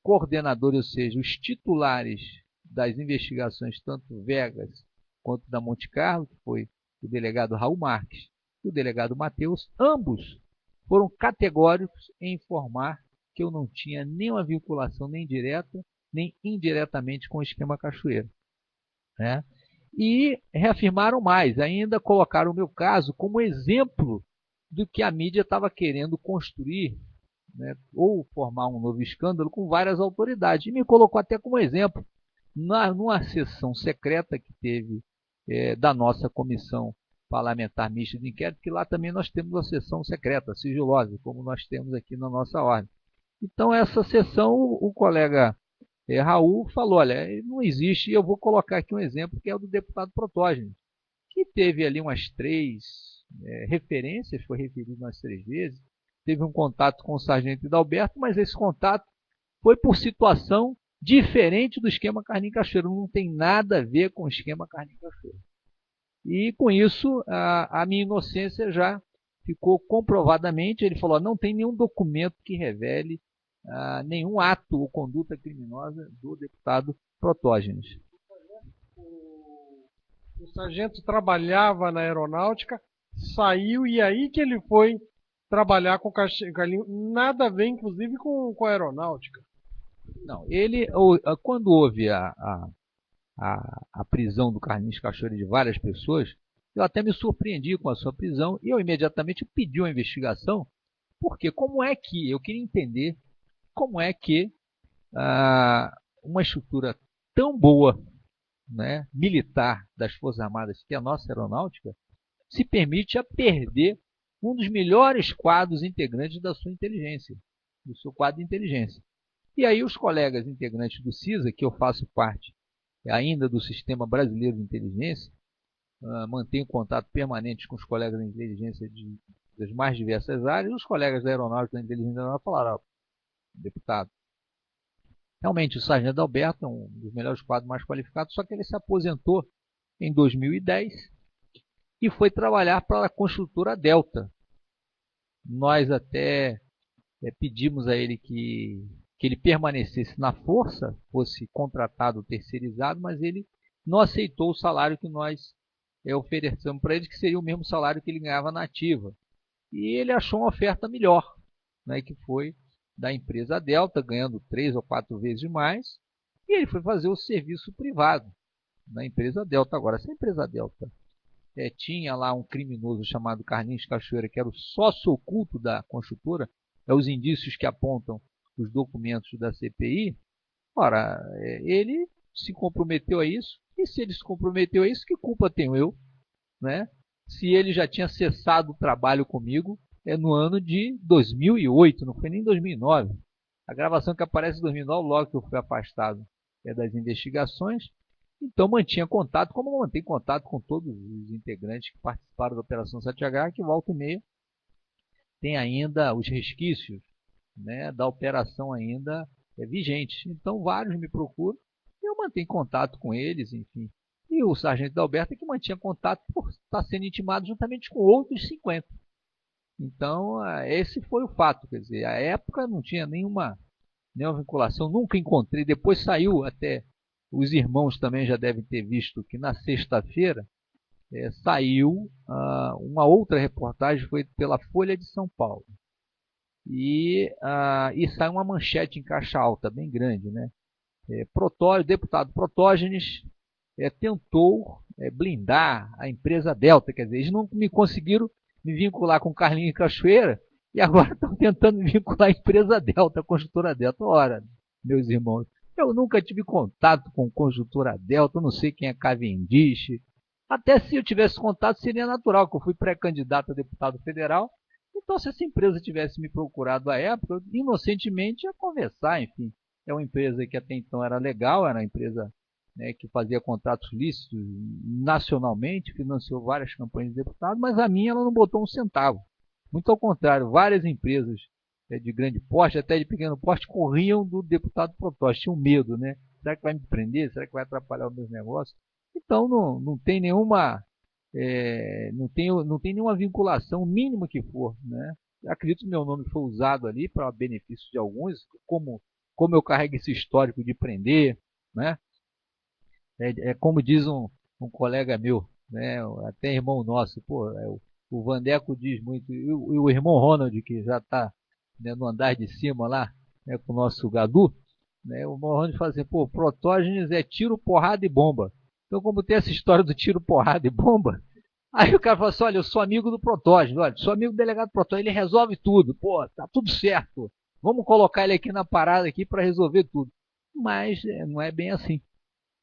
coordenadores, ou seja, os titulares das investigações, tanto Vegas quanto da Monte Carlo, que foi o delegado Raul Marques e o delegado Matheus, ambos foram categóricos em informar que eu não tinha nenhuma vinculação nem direta nem indiretamente com o esquema Cachoeira. E reafirmaram mais, ainda colocaram o meu caso como exemplo do que a mídia estava querendo construir, ou formar um novo escândalo com várias autoridades. E me colocou até como exemplo, numa sessão secreta que teve da nossa comissão parlamentar mista de inquérito, que lá também nós temos a sessão secreta, sigilosa, como nós temos aqui na nossa ordem. Então, essa sessão, o colega Raul falou, olha, não existe, e eu vou colocar aqui um exemplo, que é o do deputado Protógenes, que teve ali umas 3 referências, foi referido umas 3 vezes, teve um contato com o sargento Hidalberto, mas esse contato foi por situação diferente do esquema Carlinhos Cachoeira, não tem nada a ver com o esquema Carlinhos Cachoeira. E com isso, a minha inocência já ficou comprovadamente. Ele falou: não tem nenhum documento que revele nenhum ato ou conduta criminosa do deputado Protógenes. O sargento trabalhava na aeronáutica, saiu e aí que ele foi trabalhar com o Carlinhos. Nada a ver, inclusive, com a aeronáutica. Não, quando houve a prisão do Carlinhos Cachoeira e de várias pessoas, eu até me surpreendi com a sua prisão e eu imediatamente pedi uma investigação, porque eu queria entender como é que uma estrutura tão boa, né, militar das Forças Armadas, que é a nossa aeronáutica, se permite a perder um dos melhores quadros integrantes da sua inteligência, do seu quadro de inteligência. E aí os colegas integrantes do CISA, que eu faço parte ainda do Sistema Brasileiro de Inteligência, mantenho contato permanente com os colegas da inteligência das mais diversas áreas, e os colegas da aeronáutica da inteligência falaram: deputado, realmente o sargento Alberto é um dos melhores quadros mais qualificados, só que ele se aposentou em 2010 e foi trabalhar para a construtora Delta. Nós até pedimos a ele que ele permanecesse na força, fosse contratado, terceirizado, mas ele não aceitou o salário que nós oferecemos para ele, que seria o mesmo salário que ele ganhava na ativa. E ele achou uma oferta melhor, né, que foi da empresa Delta, ganhando 3 ou 4 vezes mais, e ele foi fazer o serviço privado na empresa Delta. Agora, se a empresa Delta tinha lá um criminoso chamado Carlinhos Cachoeira, que era o sócio oculto da construtora, os indícios que apontam os documentos da CPI, ora, ele se comprometeu a isso, e se ele se comprometeu a isso, que culpa tenho eu, né? Se ele já tinha cessado o trabalho comigo no ano de 2008, não foi nem 2009. A gravação que aparece em 2009, logo que eu fui afastado das investigações, então mantinha contato, como mantém contato com todos os integrantes que participaram da Operação Satyagraha, que volta e meia tem ainda os resquícios, né, da operação ainda vigente. Então vários me procuram, eu mantenho contato com eles, enfim. E o sargento Alberto é que mantinha contato por estar sendo intimado juntamente com outros 50. Então esse foi o fato, quer dizer, a época não tinha nenhuma vinculação, nunca encontrei. Depois saiu até, os irmãos também já devem ter visto que na sexta-feira saiu uma outra reportagem, foi pela Folha de São Paulo. E saiu uma manchete em caixa alta, bem grande, né? Deputado Protógenes tentou blindar a empresa Delta, quer dizer, eles não me conseguiram me vincular com Carlinhos Cachoeira e agora estão tentando me vincular a empresa Delta, a construtora Delta. Ora, meus irmãos, eu nunca tive contato com construtora Delta, eu não sei quem é Cavendish. Até se eu tivesse contato, seria natural, que eu fui pré-candidato a deputado federal. Então, se essa empresa tivesse me procurado à época, eu, inocentemente, ia conversar, enfim. É uma empresa que até então era legal, era uma empresa, né, que fazia contratos lícitos nacionalmente, financiou várias campanhas de deputado, mas a minha ela não botou um centavo. Muito ao contrário, várias empresas de grande porte, até de pequeno porte, corriam do deputado Protógenes, tinham medo, né? Será que vai me prender? Será que vai atrapalhar os meus negócios? Então não tem nenhuma não tem nenhuma vinculação, mínima que for, né? Acredito que meu nome foi usado ali para benefício de alguns, como eu carrego esse histórico de prender, né? Como diz um colega meu, né? Até irmão nosso, pô, o Vandeco diz muito, e o irmão Ronald, que já está, né, no andar de cima lá, né, com o nosso Gadu, né? O irmão Ronald fala assim: pô, Protógenes é tiro, porrada e bomba. Então, como tem essa história do tiro, porrada e bomba, aí o cara fala assim: olha, eu sou amigo do Protógenes, olha, sou amigo do delegado Protógenes, ele resolve tudo, pô, tá tudo certo, vamos colocar ele aqui na parada aqui para resolver tudo. Mas não é bem assim,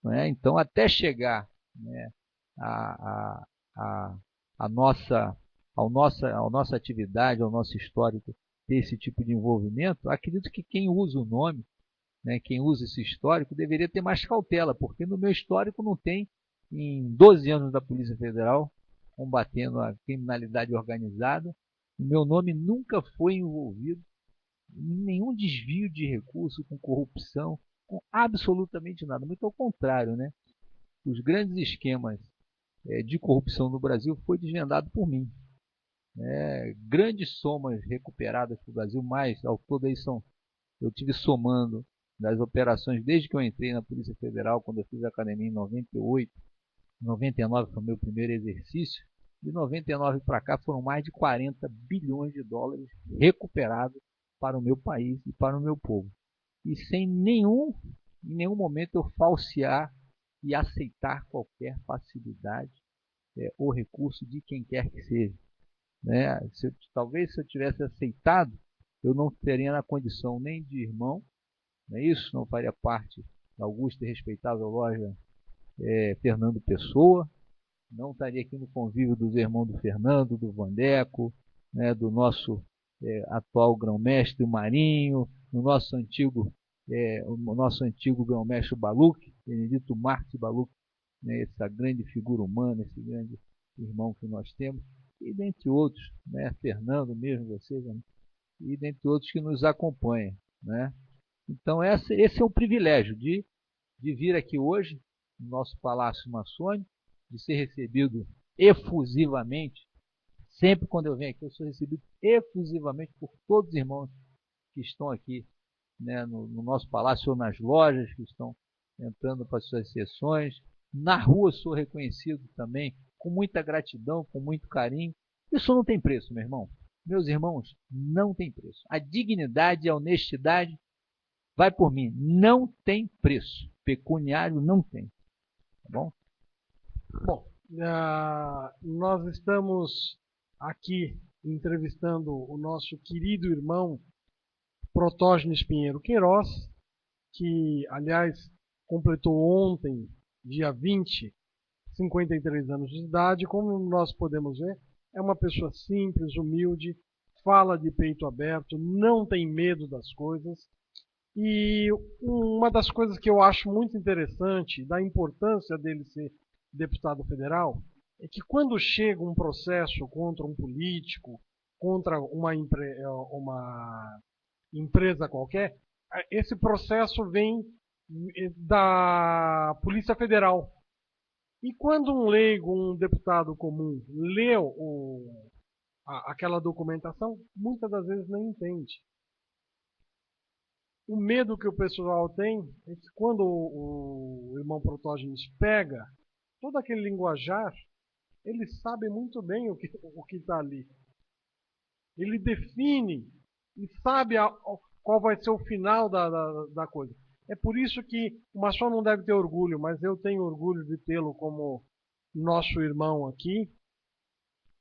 né? Então, até chegar, né, a, a, a nossa, a nossa atividade, ao nosso histórico, ter esse tipo de envolvimento, acredito que quem usa o nome, né, quem usa esse histórico, deveria ter mais cautela, porque no meu histórico não tem, em 12 anos da Polícia Federal, combatendo a criminalidade organizada, o meu nome nunca foi envolvido em nenhum desvio de recurso, com corrupção, com absolutamente nada. Muito ao contrário, né? Os grandes esquemas de corrupção no Brasil foi desvendado por mim. Grandes somas recuperadas para o Brasil, mais ao todo aí eu tive somando das operações desde que eu entrei na Polícia Federal, quando eu fiz a academia em 98, 99 foi o meu primeiro exercício, de 99 para cá foram mais de 40 bilhões de dólares recuperados para o meu país e para o meu povo. E sem em nenhum momento eu falsear e aceitar qualquer facilidade ou recurso de quem quer que seja. Talvez se eu tivesse aceitado, eu não teria na condição nem de irmão, não é isso? Não faria parte da augusta e respeitável loja Fernando Pessoa, não estaria aqui no convívio dos irmãos do Fernando, do Vandeco, do nosso atual grão-mestre Marinho, o nosso antigo grão-mestre Baluc, Benedito Marques Baluc, essa grande figura humana, esse grande irmão que nós temos, e dentre outros, Fernando mesmo, vocês, e dentre outros que nos acompanham. Então esse é o privilégio de vir aqui hoje, no nosso Palácio Maçônico, de ser recebido efusivamente. Sempre quando eu venho aqui, eu sou recebido efusivamente por todos os irmãos que estão aqui no nosso palácio ou nas lojas que estão entrando para as suas sessões. Na rua sou reconhecido também com muita gratidão, com muito carinho. Isso não tem preço, meu irmão. Meus irmãos, não tem preço. A dignidade e a honestidade vai por mim. Não tem preço. Pecuniário não tem. Tá bom? Bom, nós estamos aqui entrevistando o nosso querido irmão Protógenes Pinheiro Queiroz, que, aliás, completou ontem, dia 20, 53 anos de idade. Como nós podemos ver, é uma pessoa simples, humilde, fala de peito aberto, não tem medo das coisas. E uma das coisas que eu acho muito interessante da importância dele ser deputado federal é que quando chega um processo contra um político, contra uma empresa qualquer, esse processo vem da Polícia Federal. E quando um leigo, um deputado comum, lê aquela documentação, muitas das vezes não entende. O medo que o pessoal tem é que quando o irmão Protógenes pega todo aquele linguajar, ele sabe muito bem o que está ali. Ele define e sabe qual vai ser o final da coisa. É por isso que o maçom não deve ter orgulho, mas eu tenho orgulho de tê-lo como nosso irmão aqui.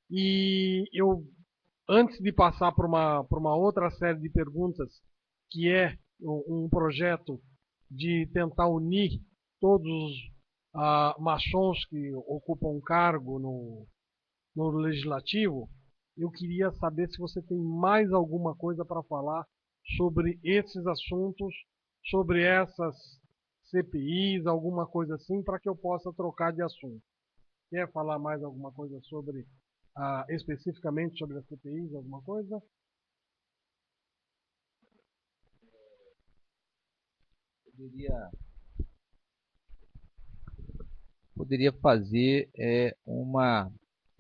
E eu, antes de passar para uma outra série de perguntas, que é um projeto de tentar unir todos os maçons que ocupam um cargo no legislativo, eu queria saber se você tem mais alguma coisa para falar sobre esses assuntos, sobre essas CPIs, alguma coisa assim, para que eu possa trocar de assunto. Quer falar mais alguma coisa sobre, especificamente sobre as CPIs, alguma coisa? Poderia fazer uma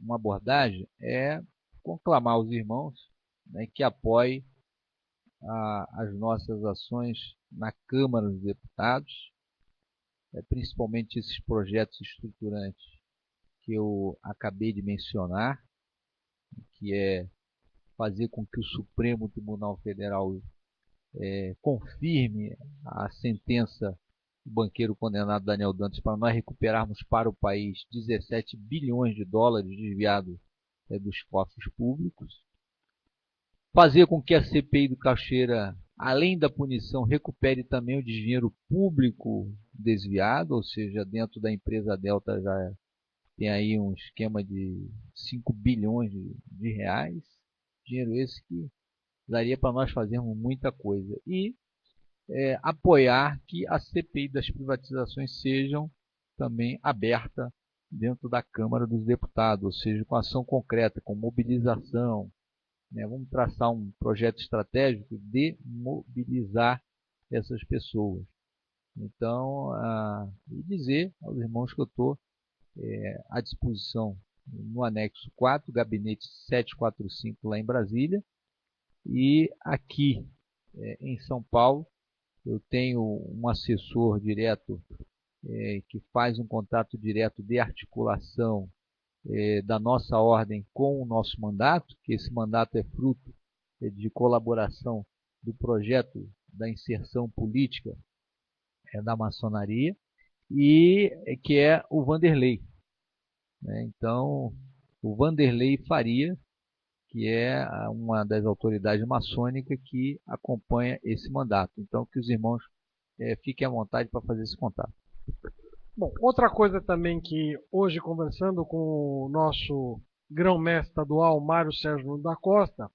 abordagem, conclamar os irmãos que apoiem as nossas ações na Câmara dos Deputados, principalmente esses projetos estruturantes que eu acabei de mencionar, que é fazer com que o Supremo Tribunal Federal confirme a sentença do banqueiro condenado Daniel Dantas para nós recuperarmos para o país 17 bilhões de dólares desviados dos cofres públicos. Fazer com que a CPI do Cachoeira, além da punição, recupere também o dinheiro público desviado, ou seja, dentro da empresa Delta já tem aí um esquema de 5 bilhões de reais. Dinheiro esse que daria para nós fazermos muita coisa. E apoiar que a CPI das privatizações sejam também aberta dentro da Câmara dos Deputados, ou seja, com ação concreta, com mobilização. Vamos traçar um projeto estratégico de mobilizar essas pessoas. Então, e dizer aos irmãos que eu estou à disposição no anexo 4, gabinete 745 lá em Brasília, e aqui em São Paulo eu tenho um assessor direto que faz um contato direto de articulação da nossa ordem com o nosso mandato, que esse mandato é fruto de colaboração do projeto da inserção política da maçonaria, e que é o Vanderlei. Então, o Vanderlei Faria, que é uma das autoridades maçônicas que acompanha esse mandato. Então, que os irmãos fiquem à vontade para fazer esse contato. Bom, outra coisa também que hoje, conversando com o nosso grão-mestre estadual, Mário Sérgio Nuno da Costa,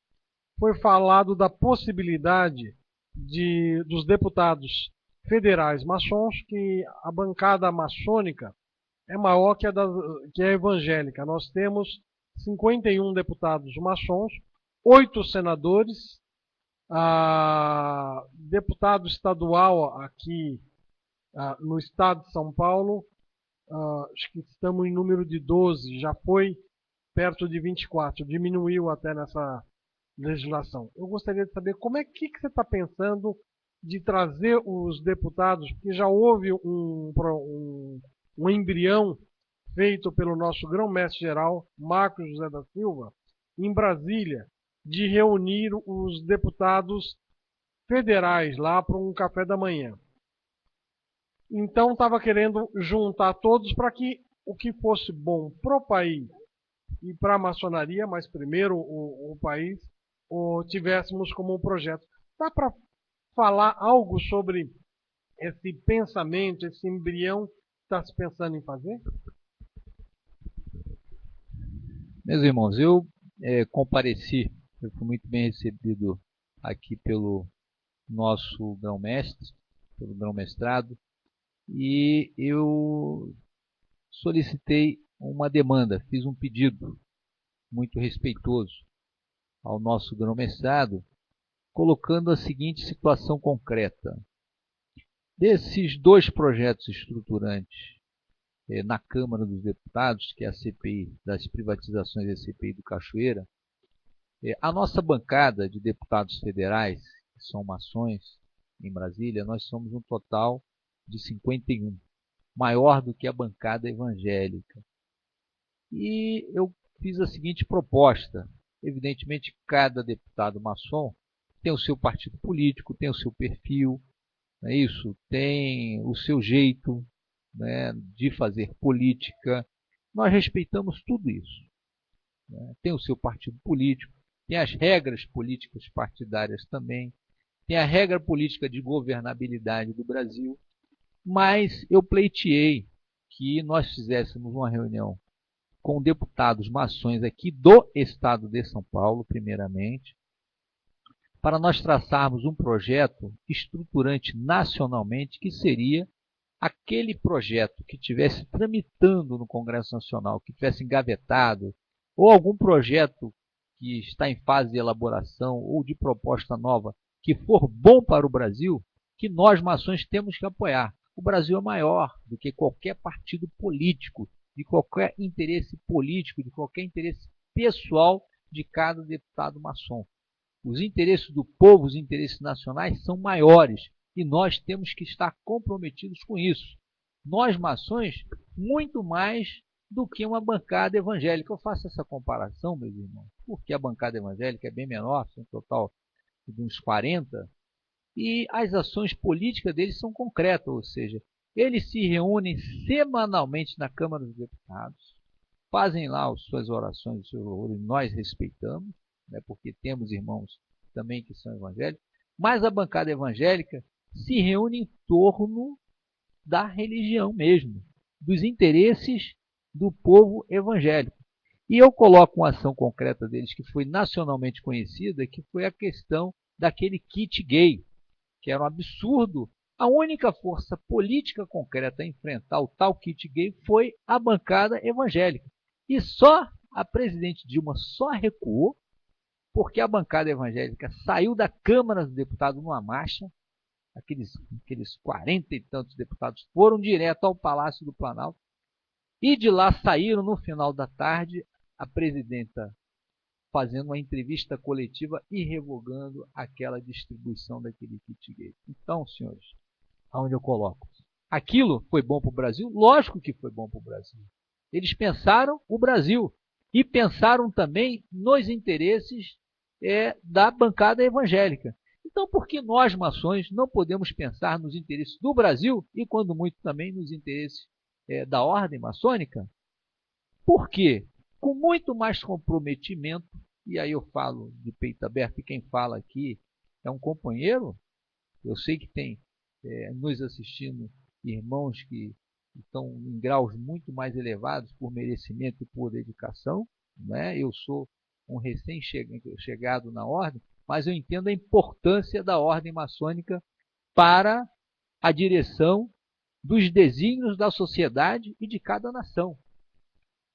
foi falado da possibilidade dos deputados federais maçons, que a bancada maçônica é maior que a evangélica. Nós temos 51 deputados maçons, 8 senadores, deputado estadual aqui no estado de São Paulo, acho que estamos em número de 12, já foi perto de 24, diminuiu até nessa legislação. Eu gostaria de saber como é que você está pensando de trazer os deputados, porque já houve um embrião feito pelo nosso grão-mestre geral, Marcos José da Silva, em Brasília, de reunir os deputados federais lá para um café da manhã. Então estava querendo juntar todos para que o que fosse bom para o país e para a maçonaria, mas primeiro o país, tivéssemos como um projeto. Dá para falar algo sobre esse pensamento, esse embrião que está se pensando em fazer? Meus irmãos, eu compareci, eu fui muito bem recebido aqui pelo nosso grão-mestre, pelo grão-mestrado, e eu solicitei uma demanda, fiz um pedido muito respeitoso ao nosso grão-mestrado, colocando a seguinte situação concreta. Desses 2 projetos estruturantes na Câmara dos Deputados, que é a CPI das privatizações e a CPI do Cachoeira, a nossa bancada de deputados federais, que são maçons em Brasília, nós somos um total de 51, maior do que a bancada evangélica. E eu fiz a seguinte proposta. Evidentemente, cada deputado maçom tem o seu partido político, tem o seu perfil, não é isso? Tem o seu jeito, né, de fazer política. Nós respeitamos tudo isso. Né? Tem o seu partido político, tem as regras políticas partidárias também, tem a regra política de governabilidade do Brasil, mas eu pleiteei que nós fizéssemos uma reunião com deputados maçons aqui do estado de São Paulo, primeiramente, para nós traçarmos um projeto estruturante nacionalmente, que seria aquele projeto que estivesse tramitando no Congresso Nacional, que tivesse engavetado, ou algum projeto que está em fase de elaboração ou de proposta nova, que for bom para o Brasil, que nós maçons temos que apoiar. O Brasil é maior do que qualquer partido político, de qualquer interesse político, de qualquer interesse pessoal de cada deputado maçom. Os interesses do povo, os interesses nacionais são maiores e nós temos que estar comprometidos com isso. Nós maçons, muito mais do que uma bancada evangélica. Eu faço essa comparação, meus irmãos, porque a bancada evangélica é bem menor, são um total de uns 40, e as ações políticas deles são concretas, ou seja, eles se reúnem semanalmente na Câmara dos Deputados, fazem lá as suas orações, os seus louvores, nós respeitamos, né, porque temos irmãos também que são evangélicos, mas a bancada evangélica se reúne em torno da religião mesmo, dos interesses do povo evangélico. E eu coloco uma ação concreta deles que foi nacionalmente conhecida, que foi a questão daquele kit gay, que era um absurdo. A única força política concreta a enfrentar o tal kit gay foi a bancada evangélica. E só a presidente Dilma só recuou porque a bancada evangélica saiu da Câmara dos Deputados numa marcha. Aqueles 40 e tantos deputados foram direto ao Palácio do Planalto E de lá saíram, no final da tarde, a presidenta fazendo uma entrevista coletiva e revogando aquela distribuição daquele kit gay. Então, senhores, aonde eu coloco? Aquilo foi bom para o Brasil? Lógico que foi bom para o Brasil. Eles pensaram o Brasil e pensaram também nos interesses da bancada evangélica. Então, por que nós, maçons, não podemos pensar nos interesses do Brasil e, quando muito, também nos interesses da ordem maçônica? Por quê? Com muito mais comprometimento, e aí eu falo de peito aberto, e quem fala aqui é um companheiro, eu sei que tem nos assistindo irmãos que estão em graus muito mais elevados por merecimento e por dedicação, né? Eu sou um recém-chegado na ordem, mas eu entendo a importância da ordem maçônica para a direção dos desígnios da sociedade e de cada nação,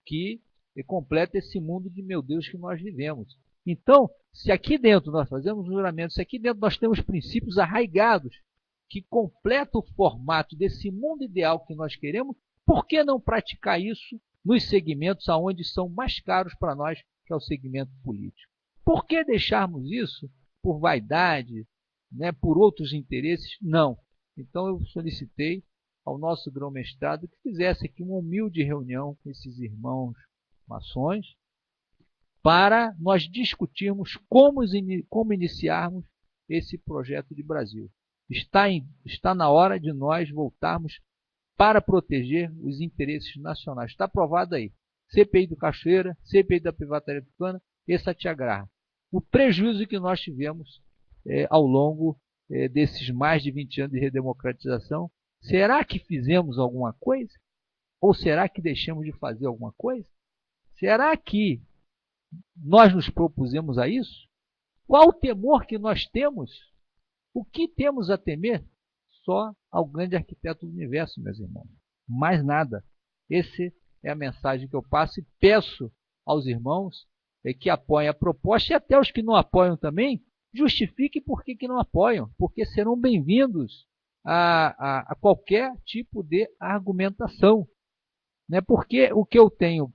que completa esse mundo de meu Deus que nós vivemos. Então, se aqui dentro nós fazemos um juramento, se aqui dentro nós temos princípios arraigados que completam o formato desse mundo ideal que nós queremos, por que não praticar isso nos segmentos aonde são mais caros para nós, que é o segmento político? Por que deixarmos isso por vaidade, né, por outros interesses? Não. Então eu solicitei ao nosso grão-mestrado que fizesse aqui uma humilde reunião com esses irmãos maçons para nós discutirmos como iniciarmos esse projeto de Brasil. Está na hora de nós voltarmos para proteger os interesses nacionais. Está aprovado aí. CPI do Cachoeira, CPI da Privataria Tucana e Satyagraha. O prejuízo que nós tivemos ao longo desses mais de 20 anos de redemocratização, será que fizemos alguma coisa? Ou será que deixamos de fazer alguma coisa? Será que nós nos propusemos a isso? Qual o temor que nós temos? O que temos a temer? Só ao grande arquiteto do universo, meus irmãos. Mais nada. Essa é a mensagem que eu passo e peço aos irmãos que apoiem a proposta e até os que não apoiam também, justifiquem por que não apoiam, porque serão bem-vindos a qualquer tipo de argumentação. Né? Porque o que eu tenho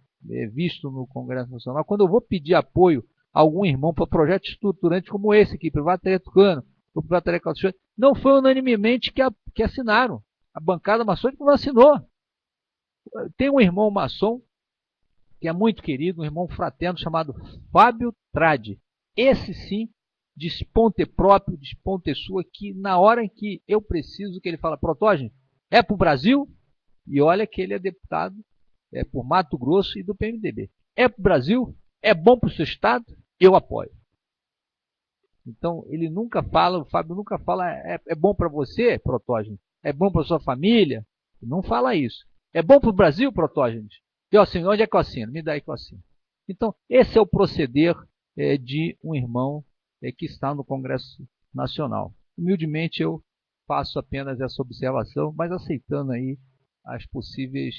visto no Congresso Nacional, quando eu vou pedir apoio a algum irmão para projetos estruturantes como esse aqui, Privataria Tucana, o Privataria Cachoeira, não foi unanimemente que assinaram. A bancada maçônica não assinou. Tem um irmão maçom que é muito querido, um irmão fraterno chamado Fábio Tradi. Esse sim, desponte próprio, desponte sua, que na hora em que eu preciso, que ele fala, Protógenes, é para o Brasil? E olha que ele é deputado por Mato Grosso e do PMDB. É para o Brasil? É bom para o seu estado? Eu apoio. Então, ele nunca fala, o Fábio nunca fala, é bom para você, Protógenes? É bom para sua família? Ele não fala isso. É bom para o Brasil, Protógenes? Eu assino. Onde é que eu assino? Me dá aí que eu assino. Então, esse é o proceder de um irmão que está no Congresso Nacional. Humildemente, eu faço apenas essa observação, mas aceitando aí as possíveis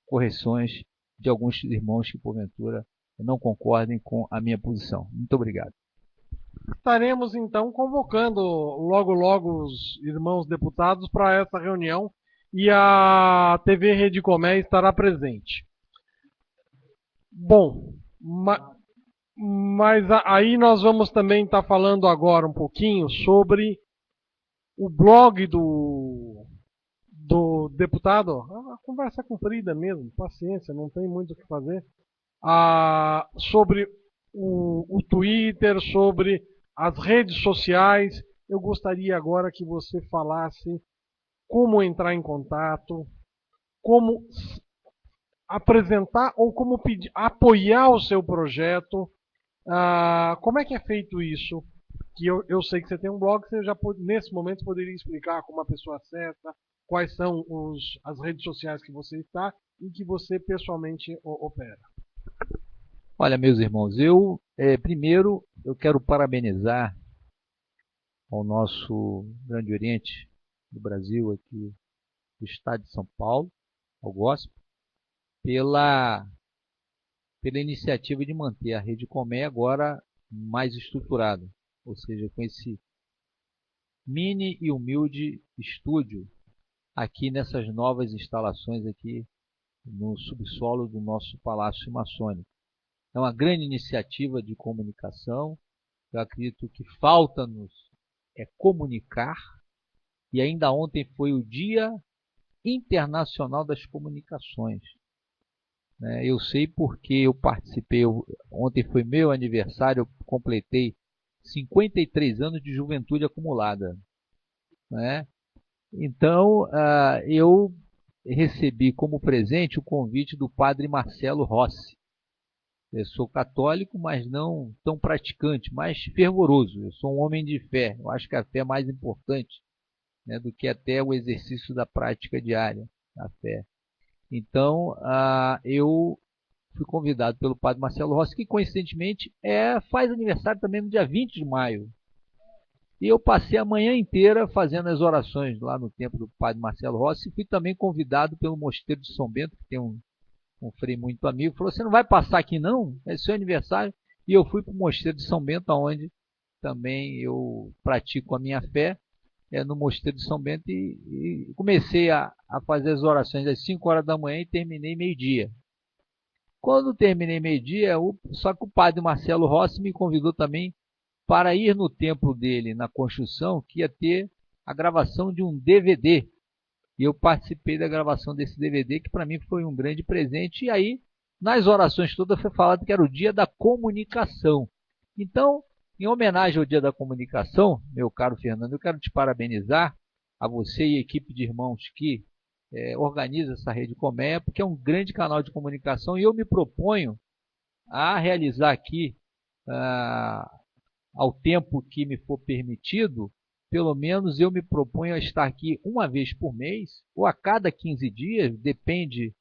correções de alguns irmãos que, porventura, não concordem com a minha posição. Muito obrigado. Estaremos, então, convocando logo os irmãos deputados para essa reunião e a TV Rede Comé estará presente. Bom, mas aí nós vamos também estar falando agora um pouquinho sobre o blog do deputado. A conversa comprida mesmo, paciência, não tem muito o que fazer. Sobre o Twitter, sobre as redes sociais. Eu gostaria agora que você falasse como entrar em contato, como apresentar ou como pedir, apoiar o seu projeto. Como é que é feito isso? Que eu sei que você tem um blog, você já nesse momento poderia explicar como a pessoa acessa, quais são as redes sociais que você está e que você pessoalmente opera. Olha, meus irmãos, primeiro eu quero parabenizar ao nosso Grande Oriente do Brasil, aqui do estado de São Paulo, ao GOSP, pela iniciativa de manter a Rede Comé agora mais estruturada, ou seja, com esse mini e humilde estúdio aqui nessas novas instalações aqui no subsolo do nosso palácio maçônico. É uma grande iniciativa de comunicação. Eu acredito que falta-nos comunicar, e ainda ontem foi o Dia Internacional das Comunicações. Eu sei porque eu participei, ontem foi meu aniversário, eu completei 53 anos de juventude acumulada. Então, eu recebi como presente o convite do padre Marcelo Rossi. Eu sou católico, mas não tão praticante, mais fervoroso. Eu sou um homem de fé. Eu acho que a fé é mais importante, do que até o exercício da prática diária da fé. Então, eu fui convidado pelo padre Marcelo Rossi, que coincidentemente faz aniversário também no dia 20 de maio. E eu passei a manhã inteira fazendo as orações lá no templo do padre Marcelo Rossi. E fui também convidado pelo Mosteiro de São Bento, que tem um frei muito amigo. Falou, você não vai passar aqui não? É seu aniversário. E eu fui para o Mosteiro de São Bento, onde também eu pratico a minha fé, no Mosteiro de São Bento, e comecei a fazer as orações às 5 horas da manhã e terminei meio-dia. Quando terminei meio-dia, só que o padre Marcelo Rossi me convidou também para ir no templo dele, na construção, que ia ter a gravação de um DVD. E eu participei da gravação desse DVD, que para mim foi um grande presente. E aí, nas orações todas, foi falado que era o Dia da Comunicação. Então, em homenagem ao Dia da Comunicação, meu caro Fernando, eu quero te parabenizar, a você e a equipe de irmãos que organiza essa Rede Colmeia, porque é um grande canal de comunicação, e eu me proponho a realizar aqui, ao tempo que me for permitido, pelo menos eu me proponho a estar aqui uma vez por mês, ou a cada 15 dias, depende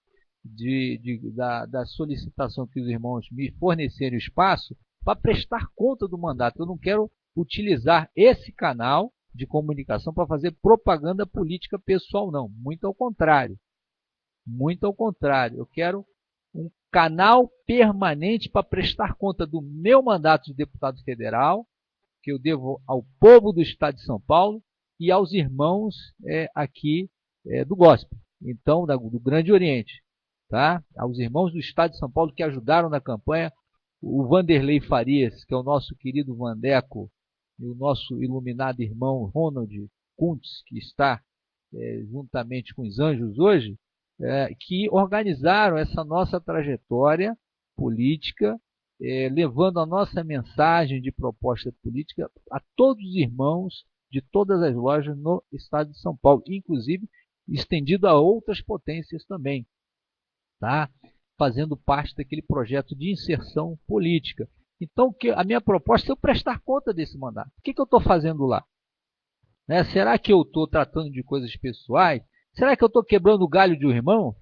da solicitação que os irmãos me fornecerem o espaço, para prestar conta do mandato. Eu não quero utilizar esse canal de comunicação para fazer propaganda política pessoal, não. Muito ao contrário. Muito ao contrário. Eu quero um canal permanente para prestar conta do meu mandato de deputado federal, que eu devo ao povo do Estado de São Paulo e aos irmãos aqui do Gospel, então do Grande Oriente, tá? Aos irmãos do Estado de São Paulo que ajudaram na campanha, o Vanderlei Farias, que é o nosso querido Vandeco, e o nosso iluminado irmão Ronald Kuntz, que está juntamente com os anjos hoje, que organizaram essa nossa trajetória política, levando a nossa mensagem de proposta política a todos os irmãos de todas as lojas no estado de São Paulo, inclusive estendido a outras potências também, tá? Fazendo parte daquele projeto de inserção política. Então, a minha proposta é eu prestar conta desse mandato. O que eu estou fazendo lá? Será que eu estou tratando de coisas pessoais? Será que eu estou quebrando o galho de um irmão?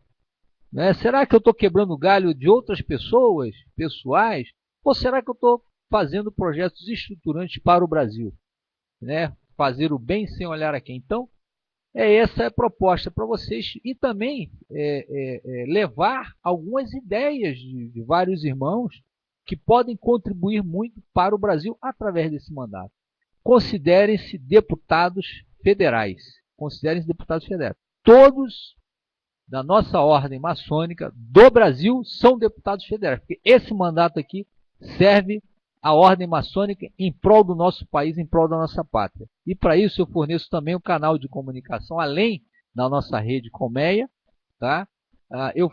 Será que eu estou quebrando o galho de outras pessoas, pessoais? Ou será que eu estou fazendo projetos estruturantes para o Brasil? Fazer o bem sem olhar a quem? Então, essa é a proposta para vocês. E também levar algumas ideias de vários irmãos que podem contribuir muito para o Brasil através desse mandato. Considerem-se deputados federais. Considerem-se deputados federais. Todos da nossa ordem maçônica do Brasil são deputados federais, porque esse mandato aqui serve à ordem maçônica em prol do nosso país, em prol da nossa pátria. E para isso eu forneço também um canal de comunicação, além da nossa rede Colmeia, tá? Eu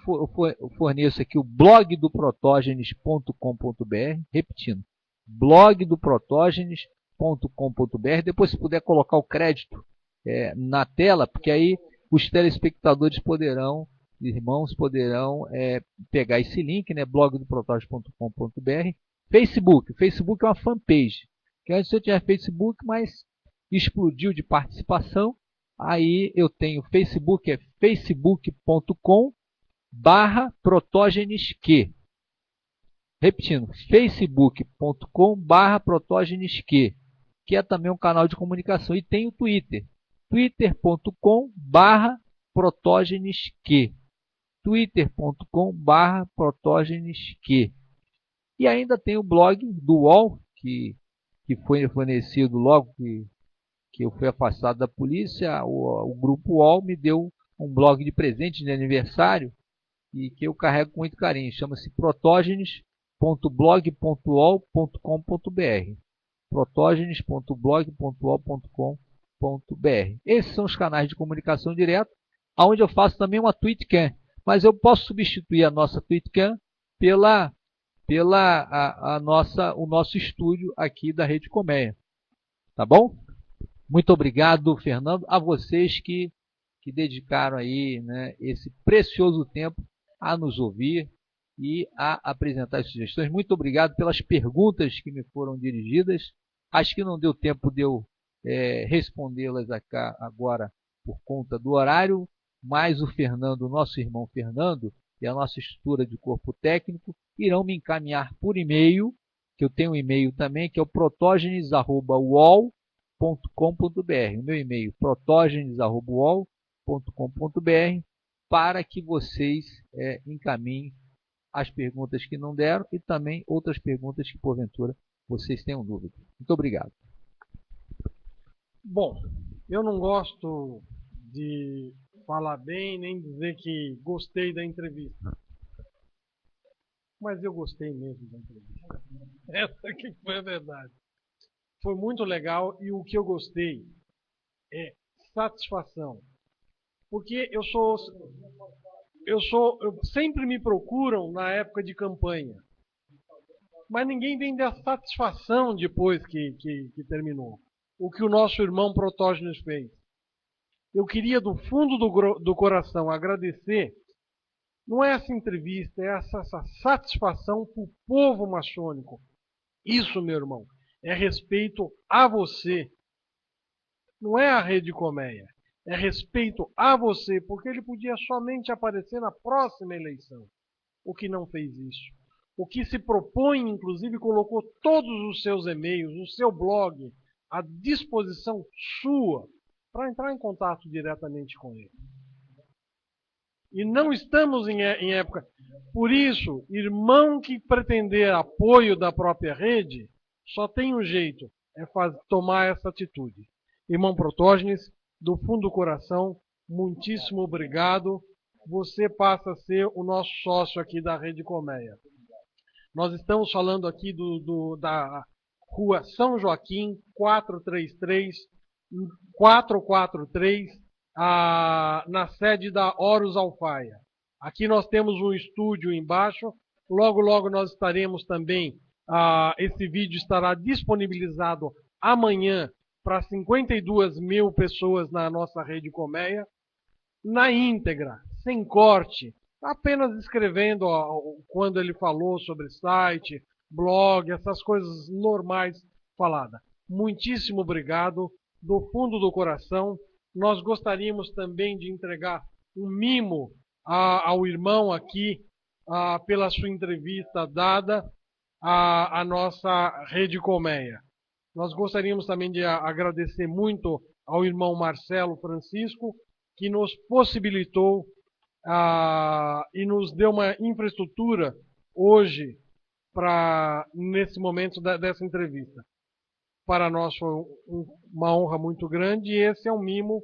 forneço aqui o blog do protógenes.com.br, repetindo, blog do protógenes.com.br. Depois, se puder colocar o crédito na tela, porque aí os telespectadores poderão, irmãos poderão pegar esse link, blogdoprotógenes.com.br. Facebook é uma fanpage, que antes eu tinha Facebook, mas explodiu de participação. Aí eu tenho Facebook, é facebook.com/protógenesq. Repetindo, facebook.com/protógenesq, que é também um canal de comunicação. E tem o Twitter, twitter.com/protógenesq, twitter.com/protógenesq. E ainda tem o blog do UOL, que foi fornecido logo que eu fui afastado da polícia. O grupo UOL me deu um blog de presente de aniversário, e que eu carrego com muito carinho. Chama-se protogenes.blog.ol.com.br. protogenes.blog.ol.com.br. Esses são os canais de comunicação direta, onde eu faço também uma Tweetcam. Mas eu posso substituir a nossa Tweetcam o nosso estúdio aqui da Rede Colmeia. Tá bom? Muito obrigado, Fernando, a vocês que dedicaram aí, né, esse precioso tempo a nos ouvir e a apresentar as sugestões. Muito obrigado pelas perguntas que me foram dirigidas. Acho que não deu tempo de eu respondê-las agora por conta do horário, mas o Fernando, nosso irmão Fernando, e a nossa estrutura de corpo técnico irão me encaminhar por e-mail, que eu tenho um e-mail também, que é o protogenes@uol.com.br. O meu e-mail, protogenes@uol.com.br, para que vocês encaminhem as perguntas que não deram e também outras perguntas que, porventura, vocês tenham dúvida. Muito obrigado. Bom, eu não gosto de falar bem, nem dizer que gostei da entrevista. Mas eu gostei mesmo da entrevista. Essa que foi a verdade. Foi muito legal e o que eu gostei é satisfação. Porque eu sempre me procuram na época de campanha. Mas ninguém vem dar satisfação depois que terminou. O que o nosso irmão Protógenes fez. Eu queria do fundo do coração agradecer, não é essa entrevista, é essa satisfação para o povo maçônico. Isso, meu irmão, é respeito a você. Não é a Rede Colmeia. É respeito a você, porque ele podia somente aparecer na próxima eleição. O que não fez isso. O que se propõe, inclusive, colocou todos os seus e-mails, o seu blog, à disposição sua, para entrar em contato diretamente com ele. E não estamos em época. Por isso, irmão que pretender apoio da própria rede, só tem um jeito, tomar essa atitude. Irmão Protógenes, do fundo do coração, muitíssimo obrigado. Você passa a ser o nosso sócio aqui da Rede Colmeia. Nós estamos falando aqui da Rua São Joaquim, 443, na sede da Horus Alfaia. Aqui nós temos um estúdio embaixo. Logo, logo nós estaremos também, esse vídeo estará disponibilizado amanhã para 52 mil pessoas na nossa Rede Colmeia, na íntegra, sem corte, apenas escrevendo quando ele falou sobre site, blog, essas coisas normais faladas. Muitíssimo obrigado, do fundo do coração. Nós gostaríamos também de entregar um mimo ao irmão aqui, pela sua entrevista dada à nossa Rede Colmeia. Nós gostaríamos também de agradecer muito ao irmão Marcelo Francisco, que nos possibilitou e nos deu uma infraestrutura hoje, nesse momento dessa entrevista. Para nós foi uma honra muito grande e esse é um mimo.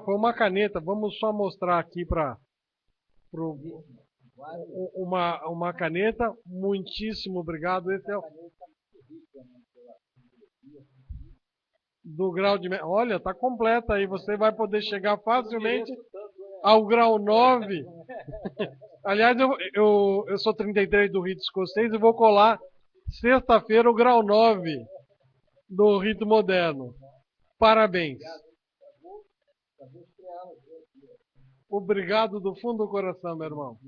Foi uma caneta. Vamos só mostrar aqui uma caneta. Muitíssimo obrigado. Esse é do grau de... Olha, está completa aí. Você vai poder chegar facilmente ao grau 9. Aliás, eu sou 33 do rito escocês e vou colar sexta-feira o grau 9 do rito moderno. Parabéns. Obrigado do fundo do coração, meu irmão.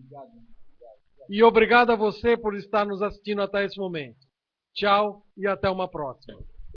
E obrigado a você por estar nos assistindo até esse momento. Tchau e até uma próxima.